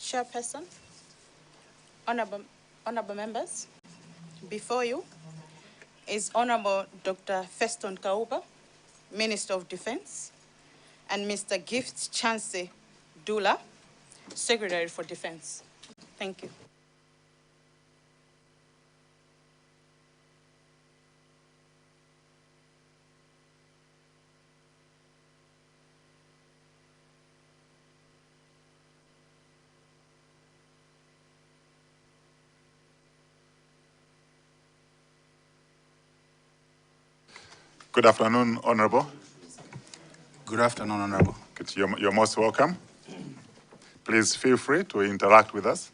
Chairperson, honorable members, before you is Honorable Dr. Feston Kaupa, Minister of Defense, and Mr. Gift Chance Dula, Secretary for Defense. Thank you. Good afternoon, Honorable. Good afternoon, Honorable. You're most welcome. Please feel free to interact with us.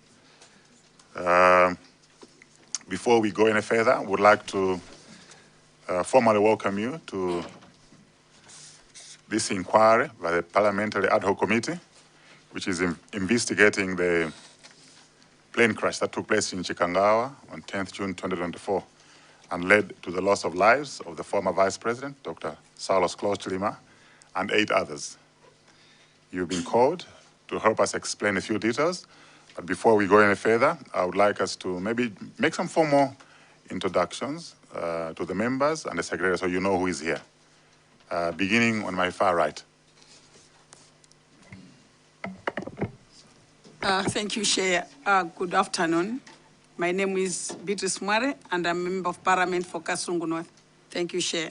Before we go any further, I would like to formally welcome you to this inquiry by the Parliamentary Ad Hoc Committee, which is investigating the plane crash that took place in Chikangawa on 10th June 2024 and led to the loss of lives of the former Vice President, Dr. Saulos Klaus Chilima, and 8 others. You've been called to help us explain a few details, but before we go any further, I would like us to maybe make some formal introductions to the members and the Secretary so you know who is here. Beginning on my far right. Thank you, Chair. Good afternoon. My name is Beatrice Mware, and I'm a Member of Parliament for Kasungu North. Thank you, Chair.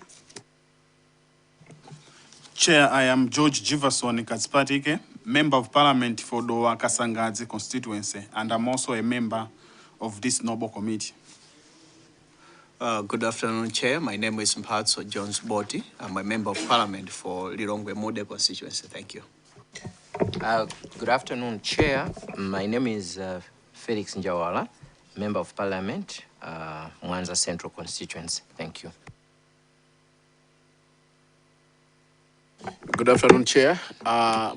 Chair, I am George Jefferson Katspatike, Member of Parliament for Dowa Kasangadzi constituency, and I'm also a member of this noble committee. Good afternoon, Chair. My name is Mphatso Jones Boti. I'm a Member of Parliament for Lilongwe Mode constituency. Thank you. Good afternoon, Chair. My name is Felix Njawala, Member of Parliament, Mwanza Central constituency. Thank you. Good afternoon, Chair.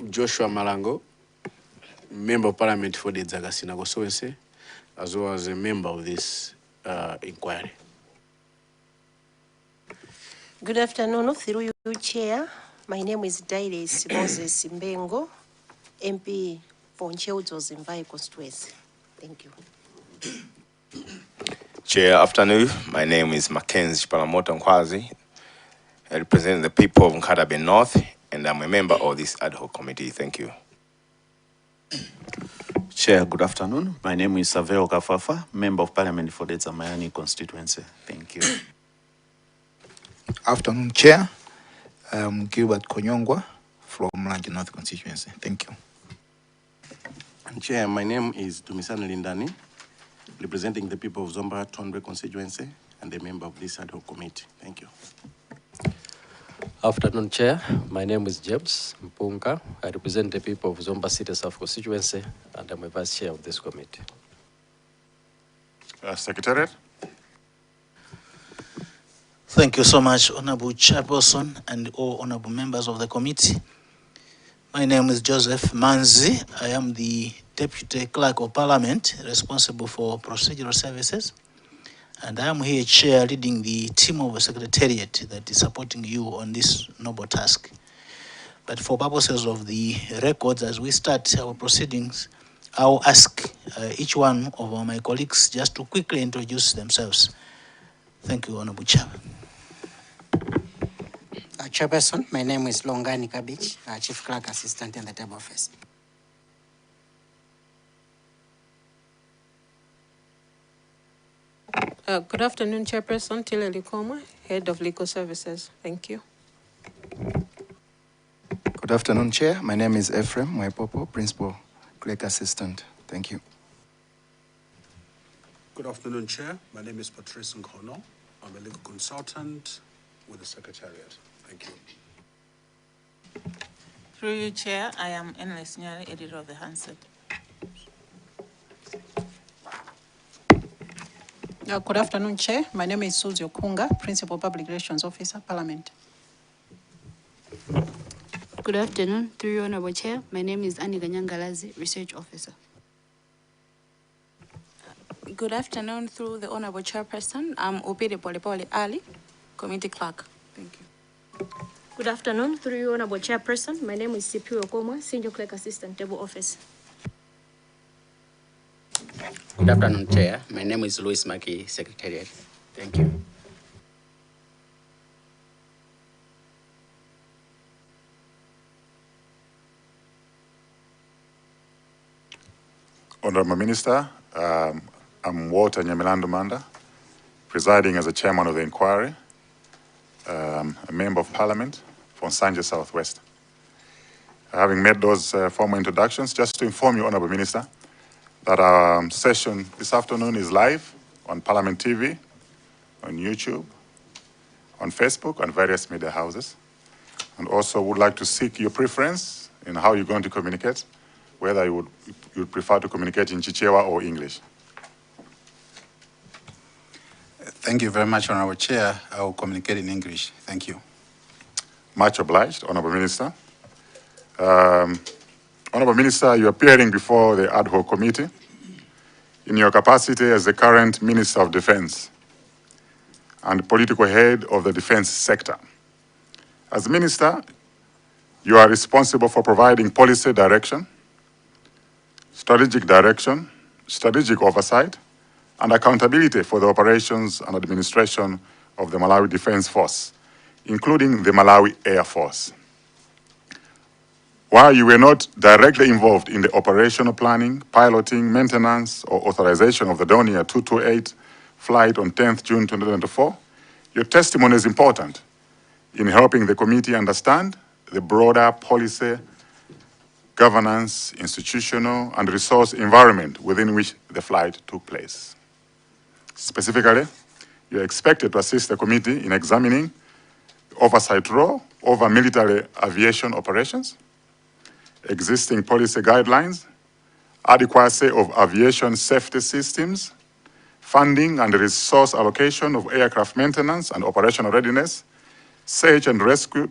Joshua Malango, Member of Parliament for the Dzagasina constituency, as well as a member of this inquiry. Good afternoon, through you, Chair. My name is Dairis Moses Mbengo, MP for Ncheuzo Zimbai constituency. Thank you. Chair, afternoon. My name is Mackenzie Palamoto Nkwazi. I represent the people of Nkatabe North, and I'm a member of this ad hoc committee. Thank you. Chair, good afternoon. My name is Saveo Kafafa, Member of Parliament for the Zamayani constituency. Thank you. Afternoon, Chair. I'm Gilbert Konyongwa from Mlange North constituency. Thank you. Chair, my name is Dumisani Lindani, representing the people of Zomba Tonbre constituency and a member of this ad hoc committee. Thank you. Afternoon, Chair. My name is James Mpunga. I represent the people of Zomba City South constituency, and I'm a vice chair of this committee. Secretariat. Thank you so much, Honorable Chairperson and all honorable members of the committee. My name is Joseph Manzi. I am the Deputy Clerk of Parliament responsible for procedural services. And I am here, Chair, leading the team of the Secretariat that is supporting you on this noble task. But for purposes of the records, as we start our proceedings, I'll ask each one of my colleagues just to quickly introduce themselves. Thank you, Honorable Chair. Chairperson, my name is Longani Kabich, Chief Clerk Assistant in the Table Office. Good afternoon, Chairperson Tile Likoma, Head of Legal Services. Thank you. Good afternoon, Chair. My name is Ephraim Mwaipopo, Principal Clerk Assistant. Thank you. Good afternoon, Chair. My name is Patrice Nkhono. I'm a legal consultant with the Secretariat. Thank you. Through you, Chair, I am Enles Nyari, editor of the Handset. Good afternoon, Chair. My name is Suzy Okunga, Principal Public Relations Officer, Parliament. Good afternoon, through you, Honorable Chair. My name is Annie Ganyangalazi, Research Officer. Good afternoon, through the Honorable Chairperson. I'm Opiri Polepole Ali, Committee Clerk. Thank you. Good afternoon, through you, Honorable Chairperson. My name is Sipiu Okoma, Senior Clerk Assistant, Table Office. Good afternoon, Chair. My name is Louis Maki, Secretariat. Thank you. Honorable Minister, I'm Walter Nyamilando Manda, presiding as the chairman of the inquiry, a member of parliament for Nsanje Southwest. Having made those formal introductions, just to inform you, Honorable Minister, that our session this afternoon is live on Parliament TV, on YouTube, on Facebook, and various media houses. And also would like to seek your preference in how you're going to communicate, whether you would prefer to communicate in Chichewa or English. Thank you very much, Honorable Chair. I will communicate in English. Thank you. Much obliged, Honorable Minister. Honorable Minister, you are appearing before the ad hoc committee in your capacity as the current Minister of Defense and political head of the defense sector. As Minister, you are responsible for providing policy direction, strategic oversight, and accountability for the operations and administration of the Malawi Defense Force, including the Malawi Air Force. While you were not directly involved in the operational planning, piloting, maintenance, or authorization of the Donia 228 flight on 10th June 2024, your testimony is important in helping the committee understand the broader policy, governance, institutional, and resource environment within which the flight took place. Specifically, you are expected to assist the committee in examining oversight role over military aviation operations, existing policy guidelines, adequacy of aviation safety systems, funding and resource allocation of aircraft maintenance and operational readiness, search and rescue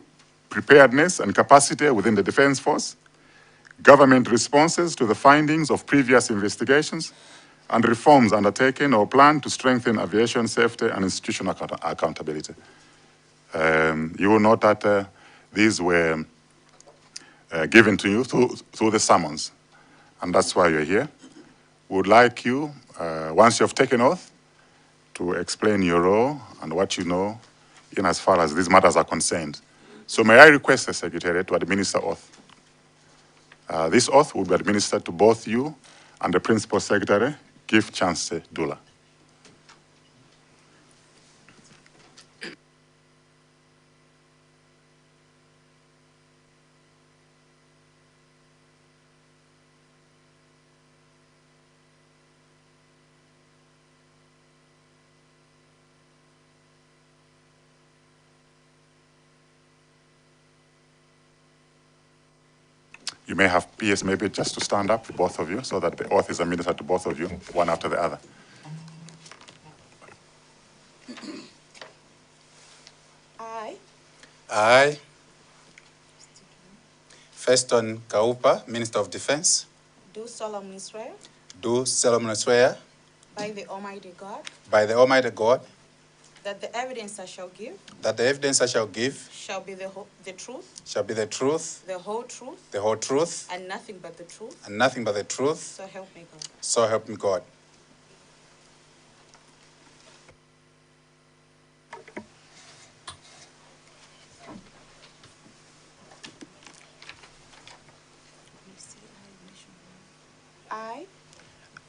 preparedness and capacity within the Defense Force, government responses to the findings of previous investigations, and reforms undertaken or planned to strengthen aviation safety and institutional accountability. You will note that these were given to you through the summons, and that's why you're here. We would like you, once you have taken oath, to explain your role and what you know in as far as these matters are concerned. So may I request the Secretary to administer oath. This oath will be administered to both you and the Principal Secretary, Gift Chance Dula. You may have PS maybe just to stand up, both of you, so that the oath is administered to both of you, one after the other. I, Feston Kaupa, Minister of Defense, Do solemnly swear do solemnly swear by the Almighty God by the Almighty God that the evidence I shall give that the evidence I shall give shall be the truth, shall be the truth, the whole truth, the whole truth, and nothing but the truth. and nothing but the truth. So help me God. So help me God.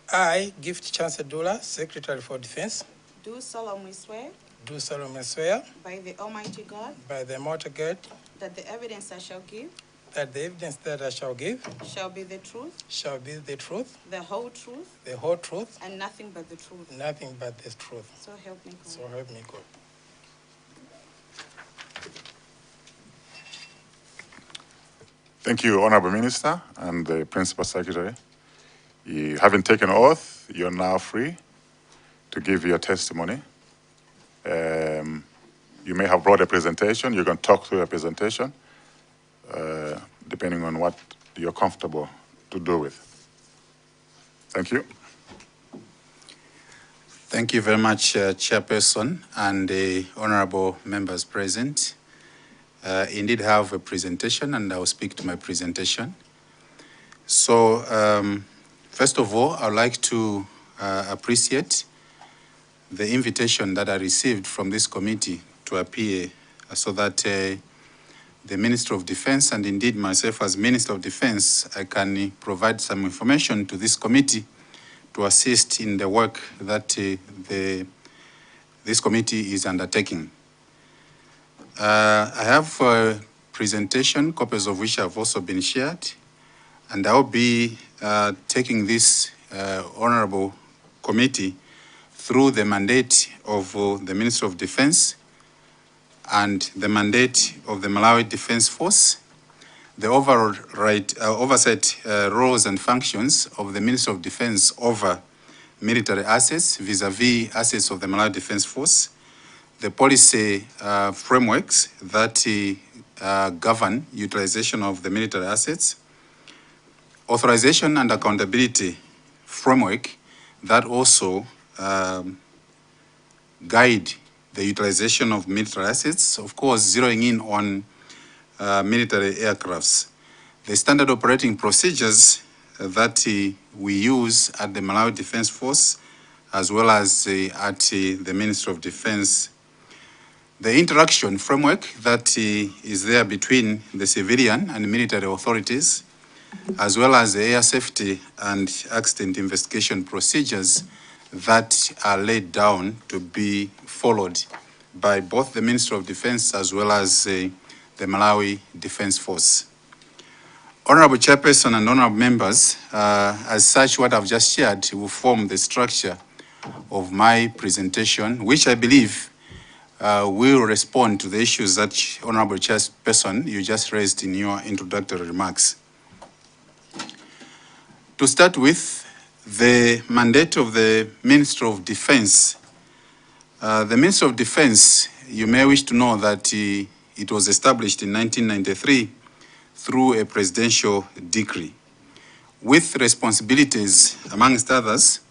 I, Gift Chance Dula, Secretary for Defense, Do solemnly swear do solemnly swear by the Almighty God by the Almighty God that the evidence I shall give that the evidence that I shall give shall be the truth, shall be the truth, the whole truth, the whole truth, and nothing but the truth. nothing but the truth. So help me God. So help me God. Thank you, Honorable Minister and the Principal Secretary. You, having taken oath, you're now free to give your testimony. You may have brought a presentation. You can talk through a presentation, depending on what you're comfortable to do with. Thank you. Thank you very much, Chairperson and the honorable members present. Indeed have a presentation, and I will speak to my presentation. So, first of all, I would like to appreciate the invitation that I received from this committee to appear so that the Minister of Defense and indeed myself as Minister of Defense, I can provide some information to this committee to assist in the work that this committee is undertaking. I have a presentation, copies of which have also been shared, and I'll be taking this honorable committee through the mandate of the Minister of Defense and the mandate of the Malawi Defense Force, the oversight roles and functions of the Minister of Defense over military assets vis-a-vis assets of the Malawi Defense Force, the policy frameworks that govern utilization of the military assets, authorization and accountability framework that also guide the utilization of military assets, of course, zeroing in on military aircrafts. The standard operating procedures that we use at the Malawi Defense Force, as well as at the Ministry of Defense. The interaction framework that is there between the civilian and military authorities, as well as the air safety and accident investigation procedures that are laid down to be followed by both the Ministry of Defense as well as the Malawi Defense Force. Honorable Chairperson and honorable members, as such, what I've just shared will form the structure of my presentation, which I believe will respond to the issues that Honorable Chairperson you just raised in your introductory remarks. To start with, the mandate of the Minister of Defense. The Minister of Defense, you may wish to know that it was established in 1993 through a presidential decree, with responsibilities, amongst others,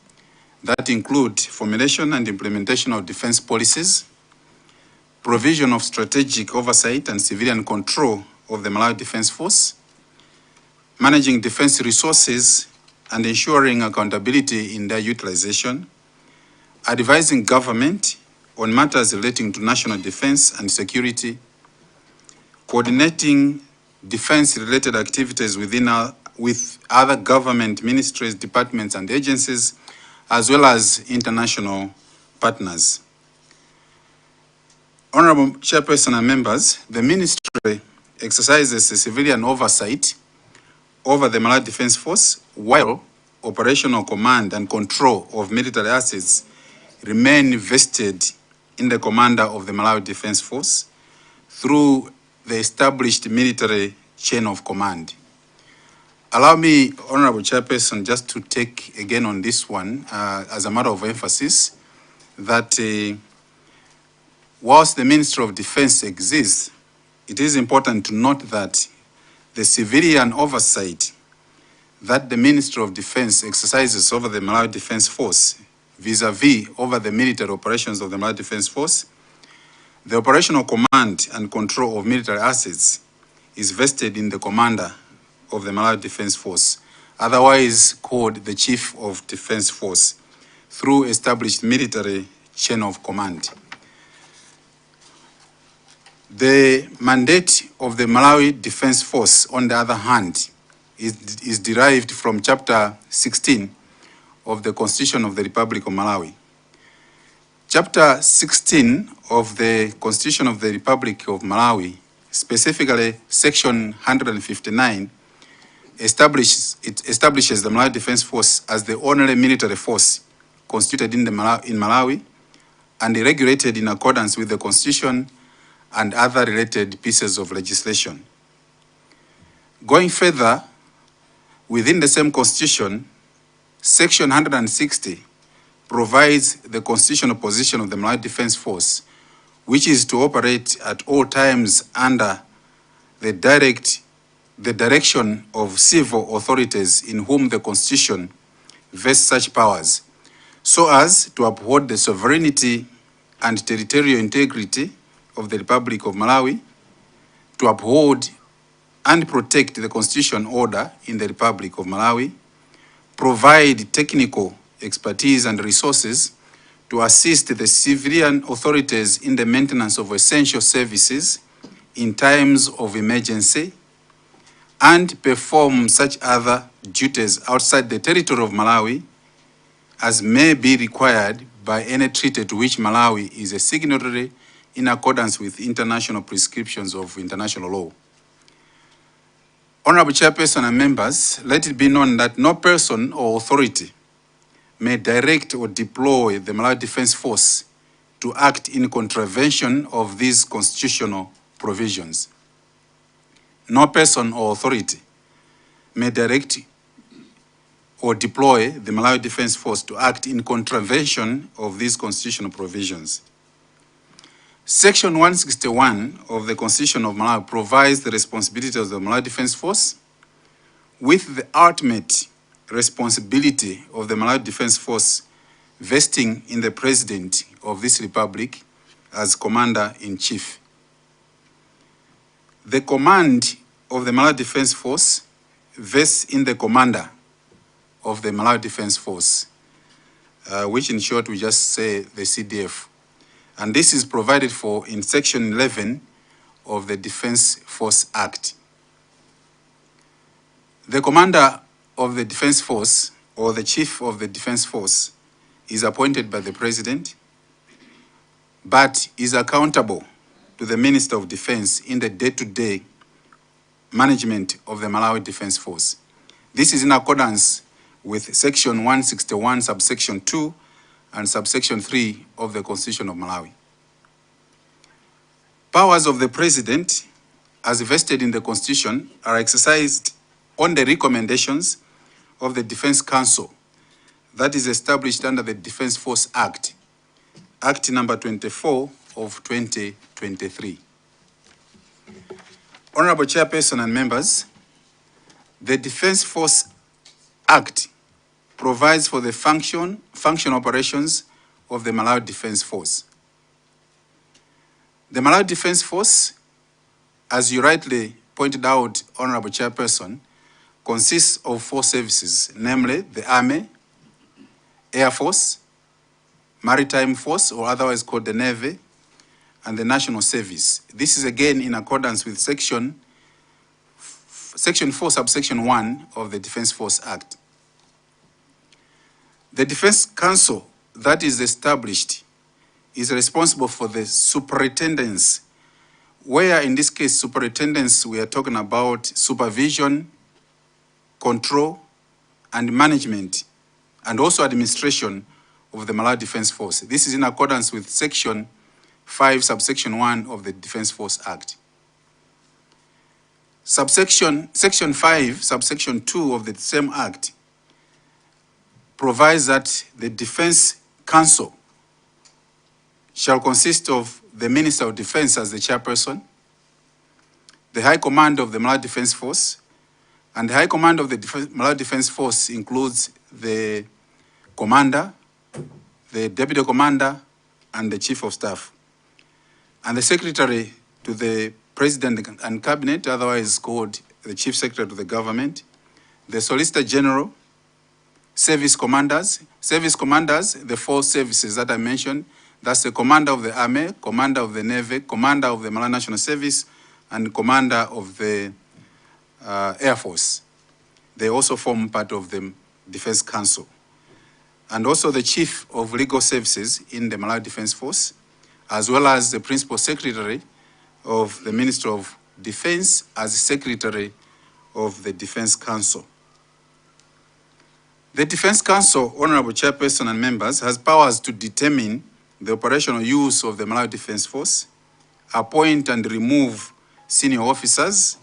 that include formulation and implementation of defense policies, provision of strategic oversight and civilian control of the Malawi Defense Force, managing defense resources and ensuring accountability in their utilization, advising government on matters relating to national defense and security, coordinating defense-related activities with other government ministries, departments, and agencies, as well as international partners. Honorable Chairperson and members, the Ministry exercises a civilian oversight over the Malawi Defense Force, while operational command and control of military assets remain vested in the commander of the Malawi Defense Force through the established military chain of command. Allow me, Honorable Chairperson, just to take again on this one as a matter of emphasis that whilst the Ministry of Defense exists, it is important to note that the civilian oversight that the Ministry of Defense exercises over the Malawi Defense Force vis-a-vis over the military operations of the Malawi Defense Force, the operational command and control of military assets is vested in the commander of the Malawi Defense Force, otherwise called the Chief of Defense Force, through established military chain of command. The mandate of the Malawi Defense Force, on the other hand, is derived from Chapter 16 of the Constitution of the Republic of Malawi. Chapter 16 of the Constitution of the Republic of Malawi, specifically Section 159, establishes the Malawi Defense Force as the only military force constituted in Malawi and regulated in accordance with the Constitution and other related pieces of legislation. Going further, within the same Constitution, Section 160 provides the constitutional position of the Malawi Defense Force, which is to operate at all times under the direction of civil authorities in whom the Constitution vests such powers, so as to uphold the sovereignty and territorial integrity of the Republic of Malawi, to uphold and protect the constitutional order in the Republic of Malawi, provide technical expertise, and resources to assist the civilian authorities in the maintenance of essential services in times of emergency and perform such other duties outside the territory of Malawi as may be required by any treaty to which Malawi is a signatory in accordance with international prescriptions of international law. Honorable Chairperson and members, let it be known that no person or authority may direct or deploy the Malawi Defense Force to act in contravention of these constitutional provisions. No person or authority may direct or deploy the Malawi Defense Force to act in contravention of these constitutional provisions. Section 161 of the Constitution of Malawi provides the responsibilities of the Malawi Defense Force, with the ultimate responsibility of the Malawi Defense Force vesting in the President of this Republic as Commander-in-Chief. The command of the Malawi Defense Force vests in the Commander of the Malawi Defense Force, which in short we just say the CDF. And this is provided for in Section 11 of the Defense Force Act. The Commander of the Defense Force, or the Chief of the Defense Force, is appointed by the President, but is accountable to the Minister of Defense in the day-to-day management of the Malawi Defense Force. This is in accordance with Section 161, subsection 2 and subsection 3 of the Constitution of Malawi. Powers of the President, as vested in the Constitution, are exercised on the recommendations of the Defense Council that is established under the Defense Force Act, Act number 24 of 2023. Honorable Chairperson and members, the Defense Force Act provides for the function operations of the Malawi Defense Force. The Malawi Defense Force, as you rightly pointed out, Honorable Chairperson, consists of 4 services, namely the Army, Air Force, Maritime Force, or otherwise called the Navy, and the National Service. This is again in accordance with Section 4, subsection 1 of the Defense Force Act. The Defense Council that is established is responsible for the superintendents, where in this case, superintendents, we are talking about supervision, control, and management, and also administration of the Malawi Defense Force. This is in accordance with Section 5, subsection 1 of the Defense Force Act. Section 5, subsection 2 of the same Act provides that the Defense Council shall consist of the Minister of Defense as the chairperson, the High Command of the Malawi Defense Force, and the High Command of the Malawi Defense Force includes the Commander, the Deputy Commander, and the Chief of Staff, and the Secretary to the President and Cabinet, otherwise called the Chief Secretary to the Government, the Solicitor General, Service Commanders, the 4 services that I mentioned. That's the Commander of the Army, Commander of the Navy, Commander of the Malawi National Service, and Commander of the Air Force. They also form part of the Defense Council. And also the Chief of Legal Services in the Malawi Defense Force, as well as the Principal Secretary of the Ministry of Defense as Secretary of the Defense Council. The Defense Council, Honorable Chairperson and members, has powers to determine the operational use of the Malawi Defense Force, appoint and remove senior officers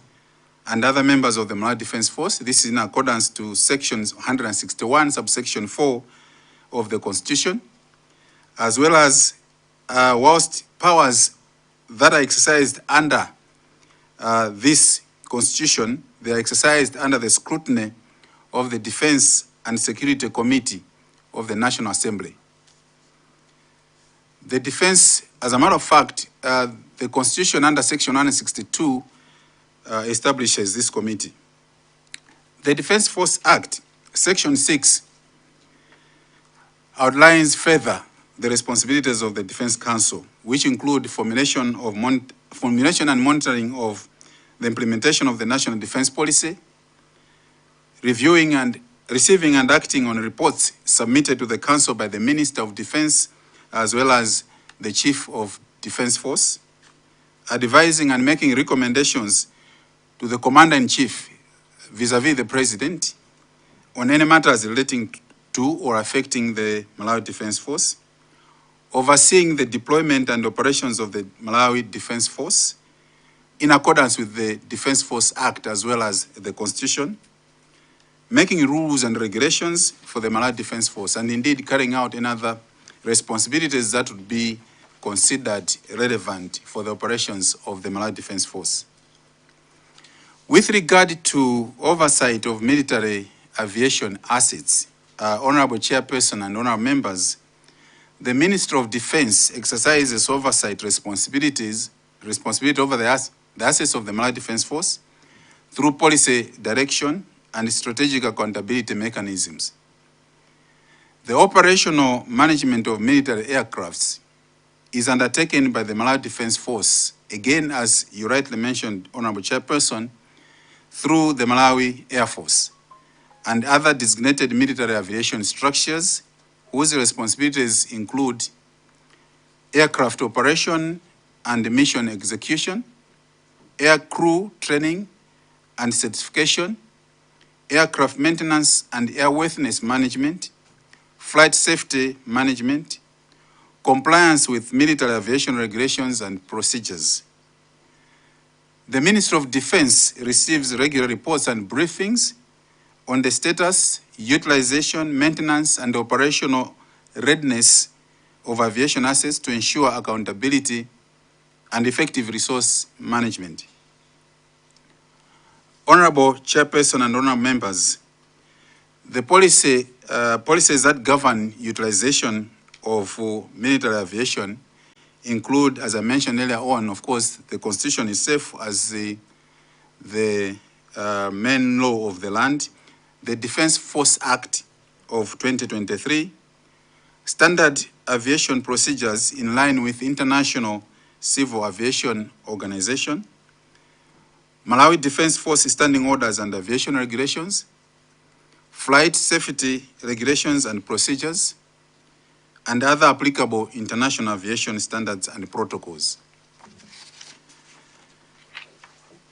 and other members of the Malawi Defense Force. This is in accordance to Sections 161, subsection 4 of the Constitution, as well as whilst powers that are exercised under this Constitution, they are exercised under the scrutiny of the Defense and Security Committee of the National Assembly. The defense, as a matter of fact, the Constitution under Section 162 establishes this committee. The Defense Force Act, Section 6, outlines further the responsibilities of the Defense Council, which include formulation and monitoring of the implementation of the National Defense Policy, reviewing and receiving and acting on reports submitted to the Council by the Minister of Defense, as well as the Chief of Defense Force, advising and making recommendations to the Commander-in-Chief vis-à-vis the President on any matters relating to or affecting the Malawi Defense Force, overseeing the deployment and operations of the Malawi Defense Force in accordance with the Defense Force Act as well as the Constitution, making rules and regulations for the Malawi Defense Force, and indeed carrying out any other responsibilities that would be considered relevant for the operations of the Malawi Defense Force. With regard to oversight of military aviation assets, Honorable Chairperson and Honorable Members, the Minister of Defense exercises oversight responsibility over the assets of the Malawi Defense Force through policy direction and strategic accountability mechanisms. The operational management of military aircrafts is undertaken by the Malawi Defense Force, again, as you rightly mentioned, Honorable Chairperson, through the Malawi Air Force and other designated military aviation structures whose responsibilities include aircraft operation and mission execution, air crew training and certification, aircraft maintenance and airworthiness management, flight safety management, compliance with military aviation regulations and procedures. The Ministry of Defense receives regular reports and briefings on the status, utilization, maintenance, and operational readiness of aviation assets to ensure accountability and effective resource management. Honorable Chairperson and honorable members, the policies that govern utilization of military aviation include, as I mentioned earlier on, of course, the Constitution itself as the main law of the land, the Defense Force Act of 2023, standard aviation procedures in line with International Civil Aviation Organization, Malawi Defense Force standing orders and aviation regulations, flight safety regulations and procedures, and other applicable international aviation standards and protocols.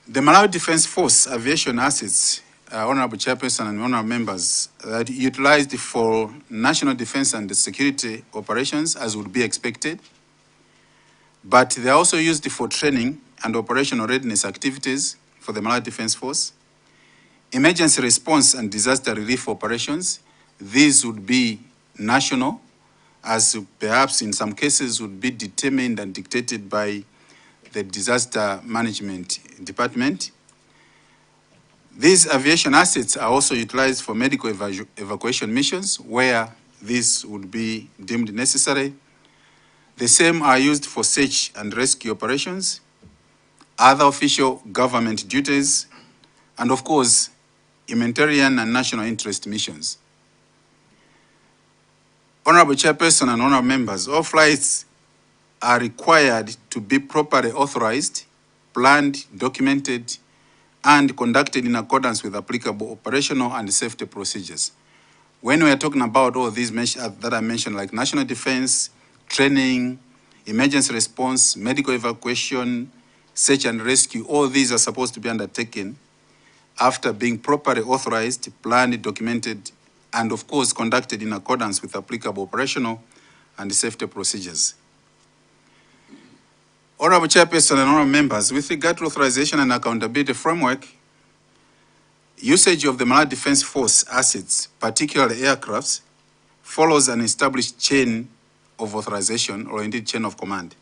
The Malawi Defense Force aviation assets, Honorable Chairperson and honorable members, that utilized for national defense and security operations as would be expected, but they are also used for training and operational readiness activities for the Malawi Defense Force, emergency response and disaster relief operations. These would be national, as perhaps in some cases would be determined and dictated by the Disaster Management Department. These aviation assets are also utilized for medical evacuation missions where this would be deemed necessary. The same are used for search and rescue operations, other official government duties, and of course, humanitarian and national interest missions. Honorable Chairperson and honorable members, all flights are required to be properly authorized, planned, documented, and conducted in accordance with applicable operational and safety procedures. When we are talking about all these that I mentioned, like national defense, training, emergency response, medical evacuation, search and rescue, all these are supposed to be undertaken after being properly authorized, planned, documented, and of course conducted in accordance with applicable operational and safety procedures. Honorable Chairperson and honorable members, with regard to authorization and accountability framework, usage of the Malawi Defense Force assets, particularly aircrafts, follows an established chain of authorization or indeed chain of command.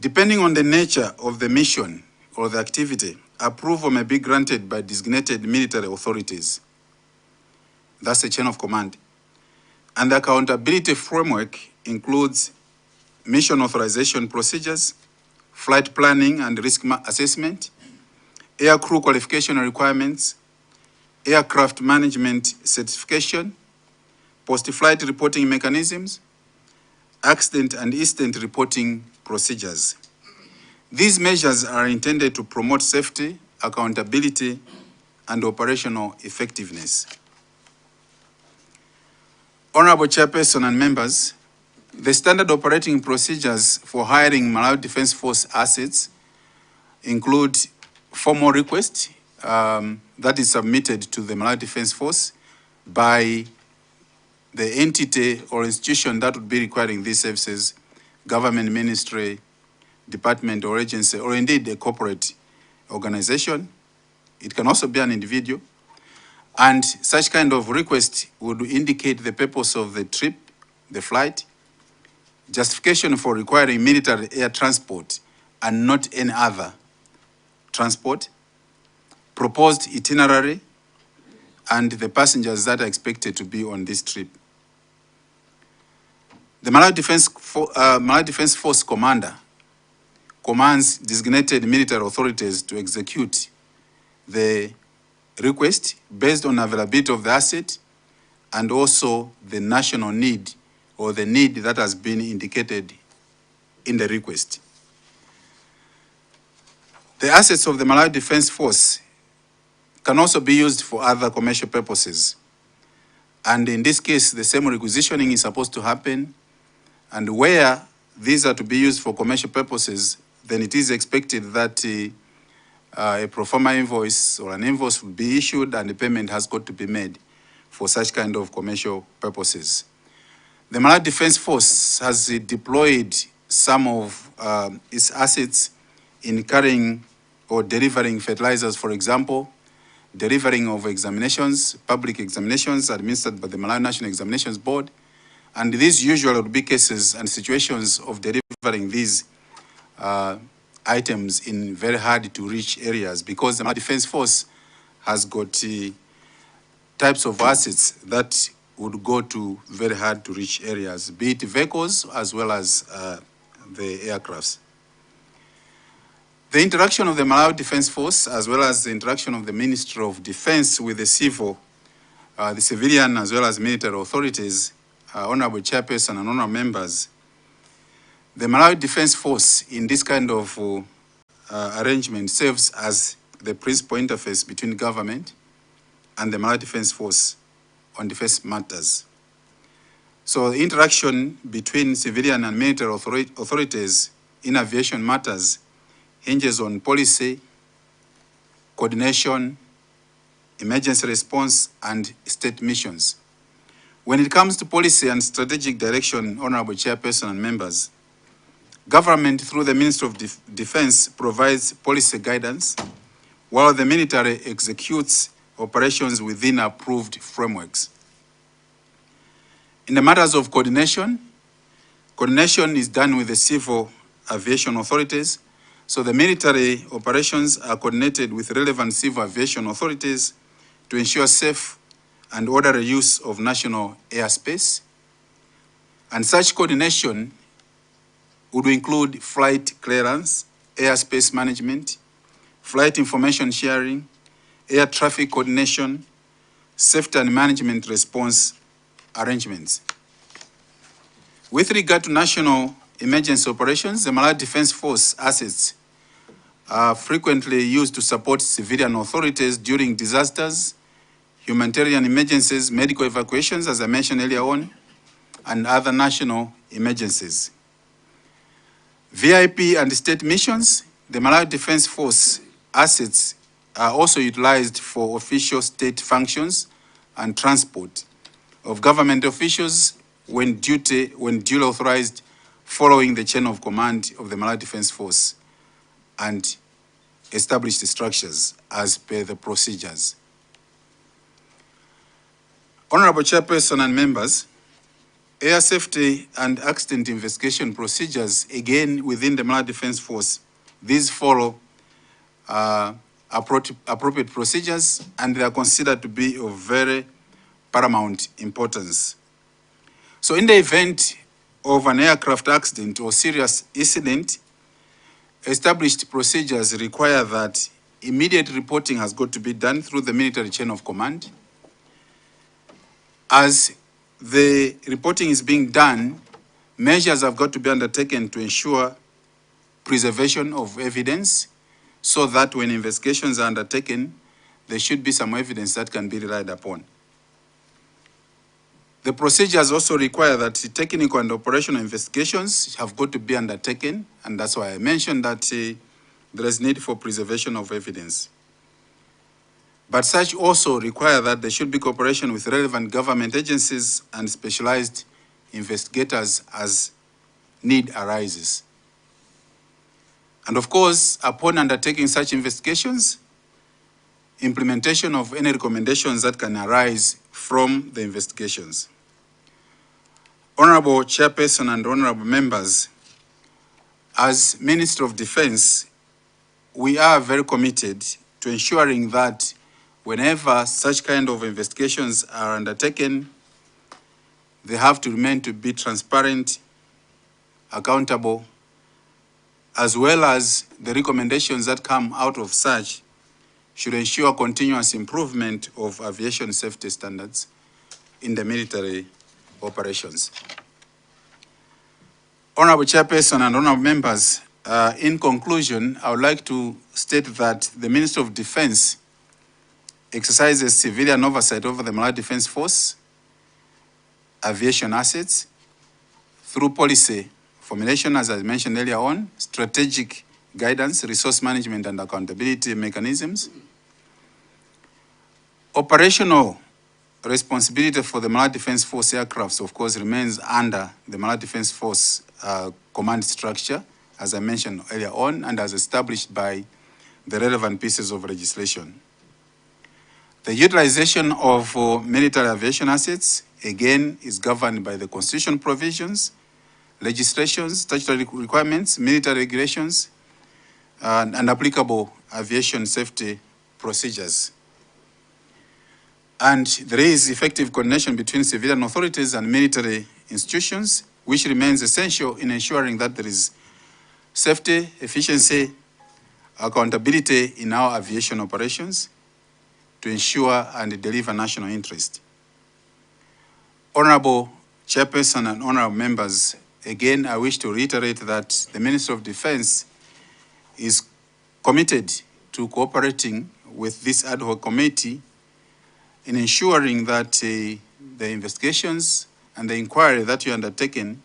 Depending on the nature of the mission or the activity, approval may be granted by designated military authorities. That's the chain of command. And the accountability framework includes mission authorization procedures, flight planning and risk assessment, air crew qualification requirements, aircraft management certification, post-flight reporting mechanisms, accident and incident reporting procedures. These measures are intended to promote safety, accountability, and operational effectiveness. Honorable Chairperson and members, the standard operating procedures for hiring Malawi Defence Force assets include formal request that is submitted to the Malawi Defence Force by the entity or institution that would be requiring these services, government, ministry, department or agency, or indeed a corporate organization. It can also be an individual. And such kind of request would indicate the purpose of the trip, the flight, justification for requiring military air transport and not any other transport, proposed itinerary, and the passengers that are expected to be on this trip. The Malawi Defence Force commander commands designated military authorities to execute the request based on availability of the asset and also the national need or the need that has been indicated in the request. The assets of the Malawi Defence Force can also be used for other commercial purposes. And in this case, the same requisitioning is supposed to happen. And where these are to be used for commercial purposes, then it is expected that a pro forma invoice or an invoice will be issued and the payment has got to be made for such kind of commercial purposes. The Malawi Defence Force has deployed some of its assets in carrying or delivering fertilizers, for example, delivering of examinations, public examinations administered by the Malawi National Examinations Board. And these usually would be cases and situations of delivering these items in very hard to reach areas because the Malawi Defence Force has got types of assets that would go to very hard to reach areas, be it vehicles as well as the aircrafts. The interaction of the Malawi Defence Force as well as the interaction of the Ministry of Defence with the civilian as well as military authorities, Honorable Chairperson and Honorable Members, the Malawi Defence Force in this kind of arrangement serves as the principal interface between government and the Malawi Defence Force on defence matters. So the interaction between civilian and military authorities in aviation matters hinges on policy, coordination, emergency response, and state missions. When it comes to policy and strategic direction, Honorable Chairperson and members, government through the Ministry of Defence provides policy guidance, while the military executes operations within approved frameworks. In the matters of coordination, coordination is done with the civil aviation authorities, so the military operations are coordinated with relevant civil aviation authorities to ensure safe and orderly use of national airspace. And such coordination would include flight clearance, airspace management, flight information sharing, air traffic coordination, safety and management response arrangements. With regard to national emergency operations, the Malawi Defence Force assets are frequently used to support civilian authorities during disasters, humanitarian emergencies, medical evacuations, as I mentioned earlier on, and other national emergencies. VIP and state missions, the Malawi Defence Force assets are also utilized for official state functions and transport of government officials when duly authorized following the chain of command of the Malawi Defence Force and established structures as per the procedures. Honorable Chairperson and members, air safety and accident investigation procedures, again within the Malawi Defence Force, these follow appropriate procedures and they are considered to be of very paramount importance. So in the event of an aircraft accident or serious incident, established procedures require that immediate reporting has got to be done through the military chain of command, as the reporting is being done, measures have got to be undertaken to ensure preservation of evidence so that when investigations are undertaken, there should be some evidence that can be relied upon. The procedures also require that technical and operational investigations have got to be undertaken, and that's why I mentioned that there is need for preservation of evidence. But such also require that there should be cooperation with relevant government agencies and specialized investigators as need arises. And of course, upon undertaking such investigations, implementation of any recommendations that can arise from the investigations. Honorable Chairperson and honorable members, as Minister of Defense, we are very committed to ensuring that whenever such kind of investigations are undertaken, they have to remain to be transparent, accountable, as well as the recommendations that come out of such should ensure continuous improvement of aviation safety standards in the military operations. Honorable Chairperson and honorable members, in conclusion, I would like to state that the Minister of Defense exercises civilian oversight over the Malawi Defense Force, aviation assets, through policy formulation, as I mentioned earlier on, strategic guidance, resource management and accountability mechanisms. Operational responsibility for the Malawi Defense Force aircrafts, of course, remains under the Malawi Defense Force command structure, as I mentioned earlier on, and as established by the relevant pieces of legislation. The utilization of military aviation assets, again, is governed by the constitution provisions, legislations, statutory requirements, military regulations, and applicable aviation safety procedures. And there is effective coordination between civilian authorities and military institutions, which remains essential in ensuring that there is safety, efficiency, accountability in our aviation operations to ensure and deliver national interest. Honorable Chairperson and honorable members, again, I wish to reiterate that the Minister of Defense is committed to cooperating with this ad hoc committee in ensuring that the investigations and the inquiry that you undertaken,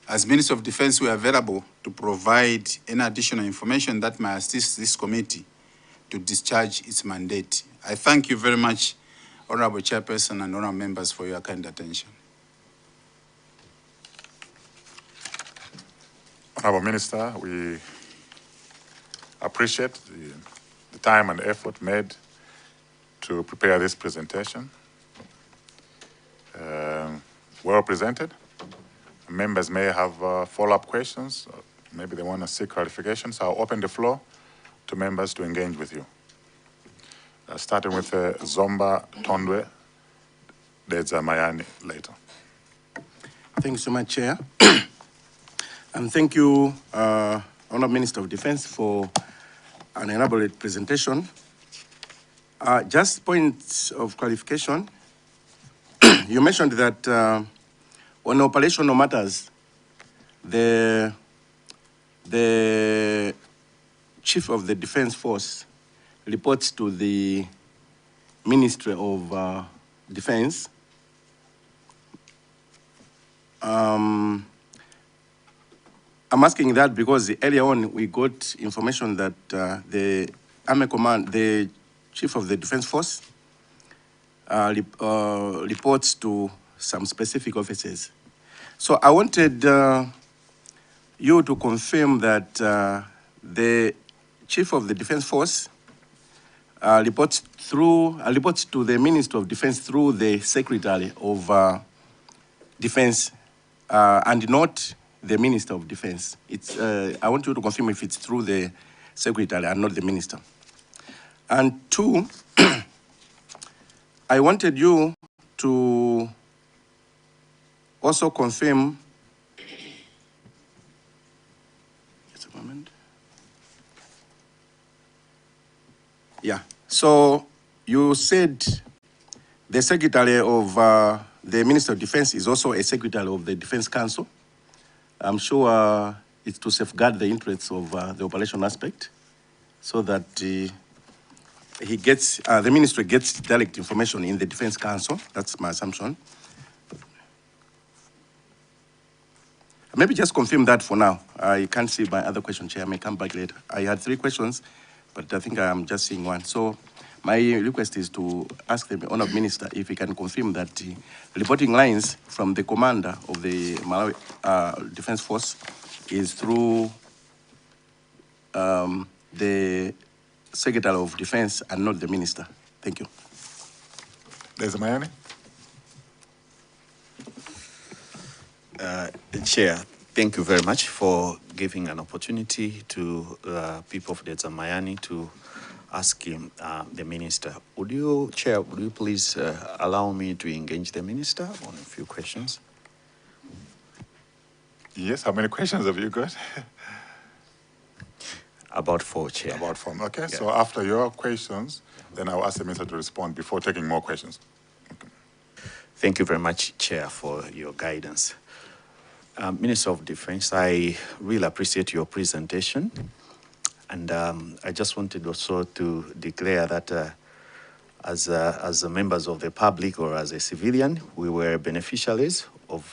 as Minister of Defense, we are available to provide any additional information that may assist this committee to discharge its mandate. I thank you very much, Honorable Chairperson and honorable members, for your kind attention. Honorable Minister, we appreciate the time and effort made to prepare this presentation. Well presented. Members may have follow-up questions. Maybe they want to seek clarifications. I'll open the floor to members to engage with you. Starting with Zomba Tondwe, Dedza Mayani later. Thank you so much, Chair. And thank you, Honourable Minister of Defence, for an elaborate presentation. Just points of clarification. You mentioned that on operational matters, the Chief of the Defence Force reports to the Ministry of Defence. I'm asking that because earlier on we got information that the Army Command, the Chief of the Defence Force, reports to some specific officers. So I wanted you to confirm that the Chief of the Defence Force reports to the Minister of Defence through the Secretary of Defence and not the Minister of Defence. It's, I want you to confirm if it's through the Secretary and not the Minister. And two, I wanted you to also confirm, just a moment. Yeah, so you said the Secretary of the Minister of Defense is also a secretary of the Defense Council. I'm sure it's to safeguard the interests of the operation aspect so that he gets, the ministry gets direct information in the Defense Council. That's my assumption. Maybe just confirm that for now. I can't see my other question, Chair. I may come back later. I had 3 questions, but I think I'm just seeing one. So my request is to ask the Honourable Minister if he can confirm that the reporting lines from the commander of the Malawi Defence Force is through the Secretary of Defence and not the Minister. Thank you. There's Mayani. Chair, thank you very much for giving an opportunity to people of the Zamayani to ask him, the minister. Chair, would you please allow me to engage the minister on a few questions? Yes, how many questions have you got? About 4, Chair. About 4, okay. Yeah. So after your questions, then I'll ask the minister to respond before taking more questions. Okay. Thank you very much, Chair, for your guidance. Minister of Defense, I really appreciate your presentation. And I just wanted also to declare that as members of the public or as a civilian, we were beneficiaries of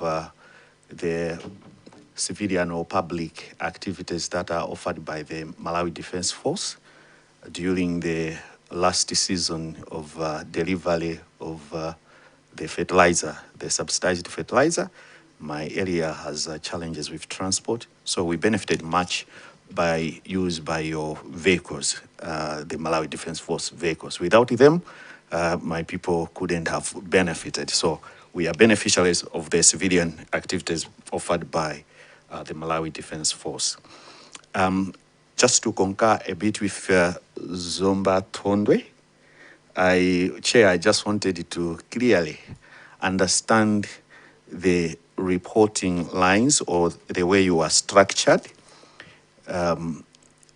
the civilian or public activities that are offered by the Malawi Defense Force during the last season of delivery of the fertilizer, the subsidized fertilizer. My area has challenges with transport, so we benefited much by use by your vehicles, the Malawi Defense Force vehicles. Without them, my people couldn't have benefited. So we are beneficiaries of the civilian activities offered by the Malawi Defense Force. Just to concur a bit with Zomba Tondwe, Chair, I just wanted to clearly understand the reporting lines or the way you are structured.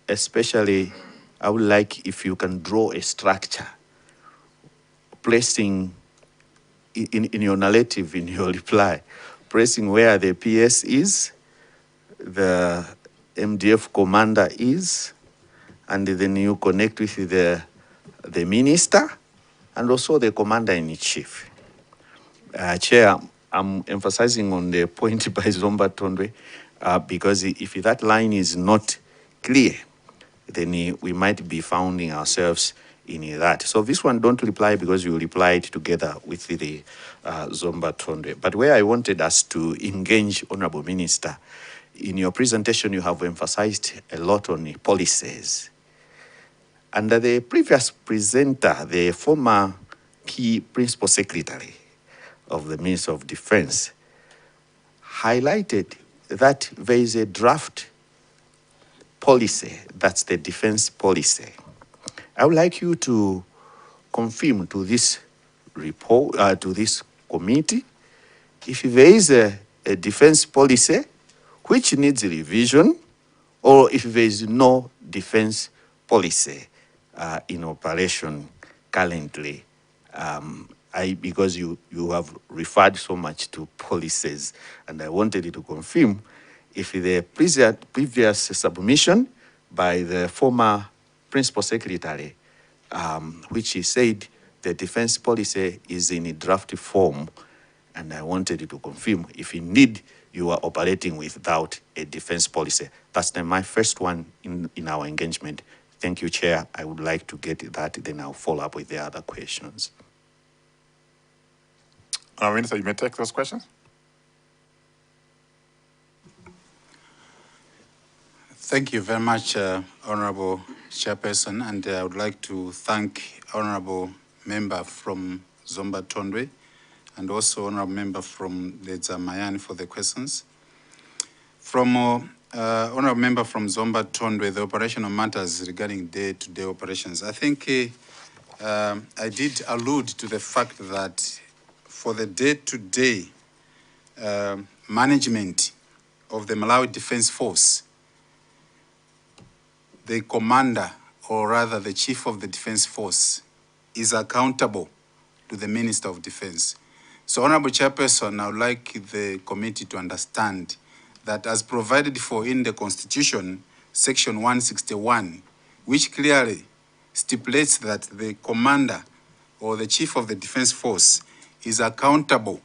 Especially, I would like if you can draw a structure, placing in your narrative, in your reply, placing where the PS is, the MDF commander is, and then you connect with the minister and also the commander-in-chief. Chair, I'm emphasizing on the point by Zomba Tondwe because if that line is not clear, then we might be finding ourselves in that. So this one, don't reply because you replied together with the Zomba Tondwe. But where I wanted us to engage, Honorable Minister, in your presentation, you have emphasized a lot on policies. Under the previous presenter, the former Principal Secretary of the Ministry of Defense highlighted that there is a draft policy, that's the defense policy. I would like you to confirm to this report, to this committee, if there is a defense policy which needs revision, or if there is no defense policy in operation currently. Because you have referred so much to policies, and I wanted you to confirm if the previous submission by the former Principal Secretary, which he said the defense policy is in a draft form, and I wanted you to confirm if indeed you are operating without a defense policy. That's my first one in our engagement. Thank you, Chair. I would like to get that, then I'll follow up with the other questions. Minister, you may take those questions. Thank you very much, Honorable Chairperson, and I would like to thank Honorable Member from Zomba Tondwe and also Honorable Member from the Zamayani for the questions. From Honorable Member from Zomba Tondwe, the operational matters regarding day-to-day operations. I think I did allude to the fact that for the day-to-day management of the Malawi Defense Force, the commander, or rather the chief of the Defense Force, is accountable to the Minister of Defense. So, Honorable Chairperson, I would like the committee to understand that as provided for in the Constitution, Section 161, which clearly stipulates that the commander or the chief of the defense force is accountable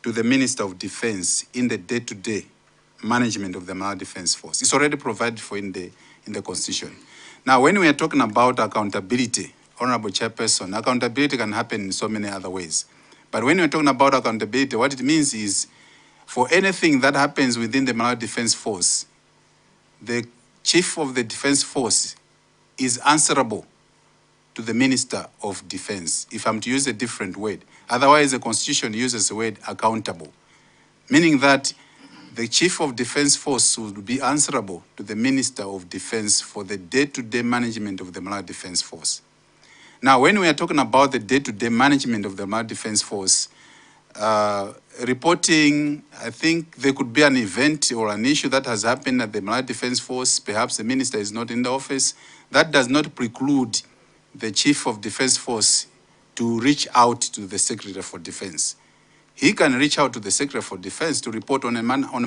to the Minister of Defense in the day-to-day management of the Malawi Defense Force. It's already provided for in the Constitution. Now, when we are talking about accountability, Honorable Chairperson, accountability can happen in so many other ways. But when we're talking about accountability, what it means is for anything that happens within the Malawi Defense Force, the chief of the defense force is answerable to the Minister of Defense, if I'm to use a different word. Otherwise, the Constitution uses the word accountable, meaning that the Chief of Defense Force would be answerable to the Minister of Defense for the day-to-day management of the Malawi Defense Force. Now, when we are talking about the day-to-day management of the Malawi Defense Force, reporting, I think there could be an event or an issue that has happened at the Malawi Defense Force, perhaps the Minister is not in the office. That does not preclude the Chief of Defense Force to reach out to the Secretary for Defense. He can reach out to the Secretary for Defense to report on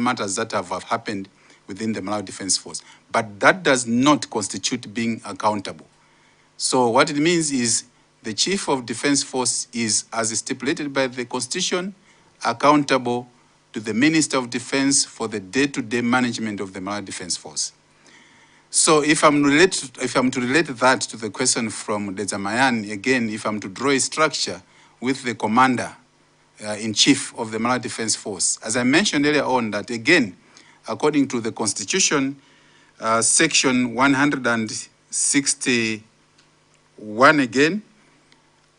matters that have happened within the Malawi Defense Force. But that does not constitute being accountable. So what it means is the Chief of Defense Force is, as stipulated by the Constitution, accountable to the Minister of Defense for the day-to-day management of the Malawi Defense Force. So if I'm to relate that to the question from Dezamayan, again, if I'm to draw a structure with the Commander-in-Chief of the Malawi Defense Force, as I mentioned earlier on, that again, according to the Constitution, Section 161 again,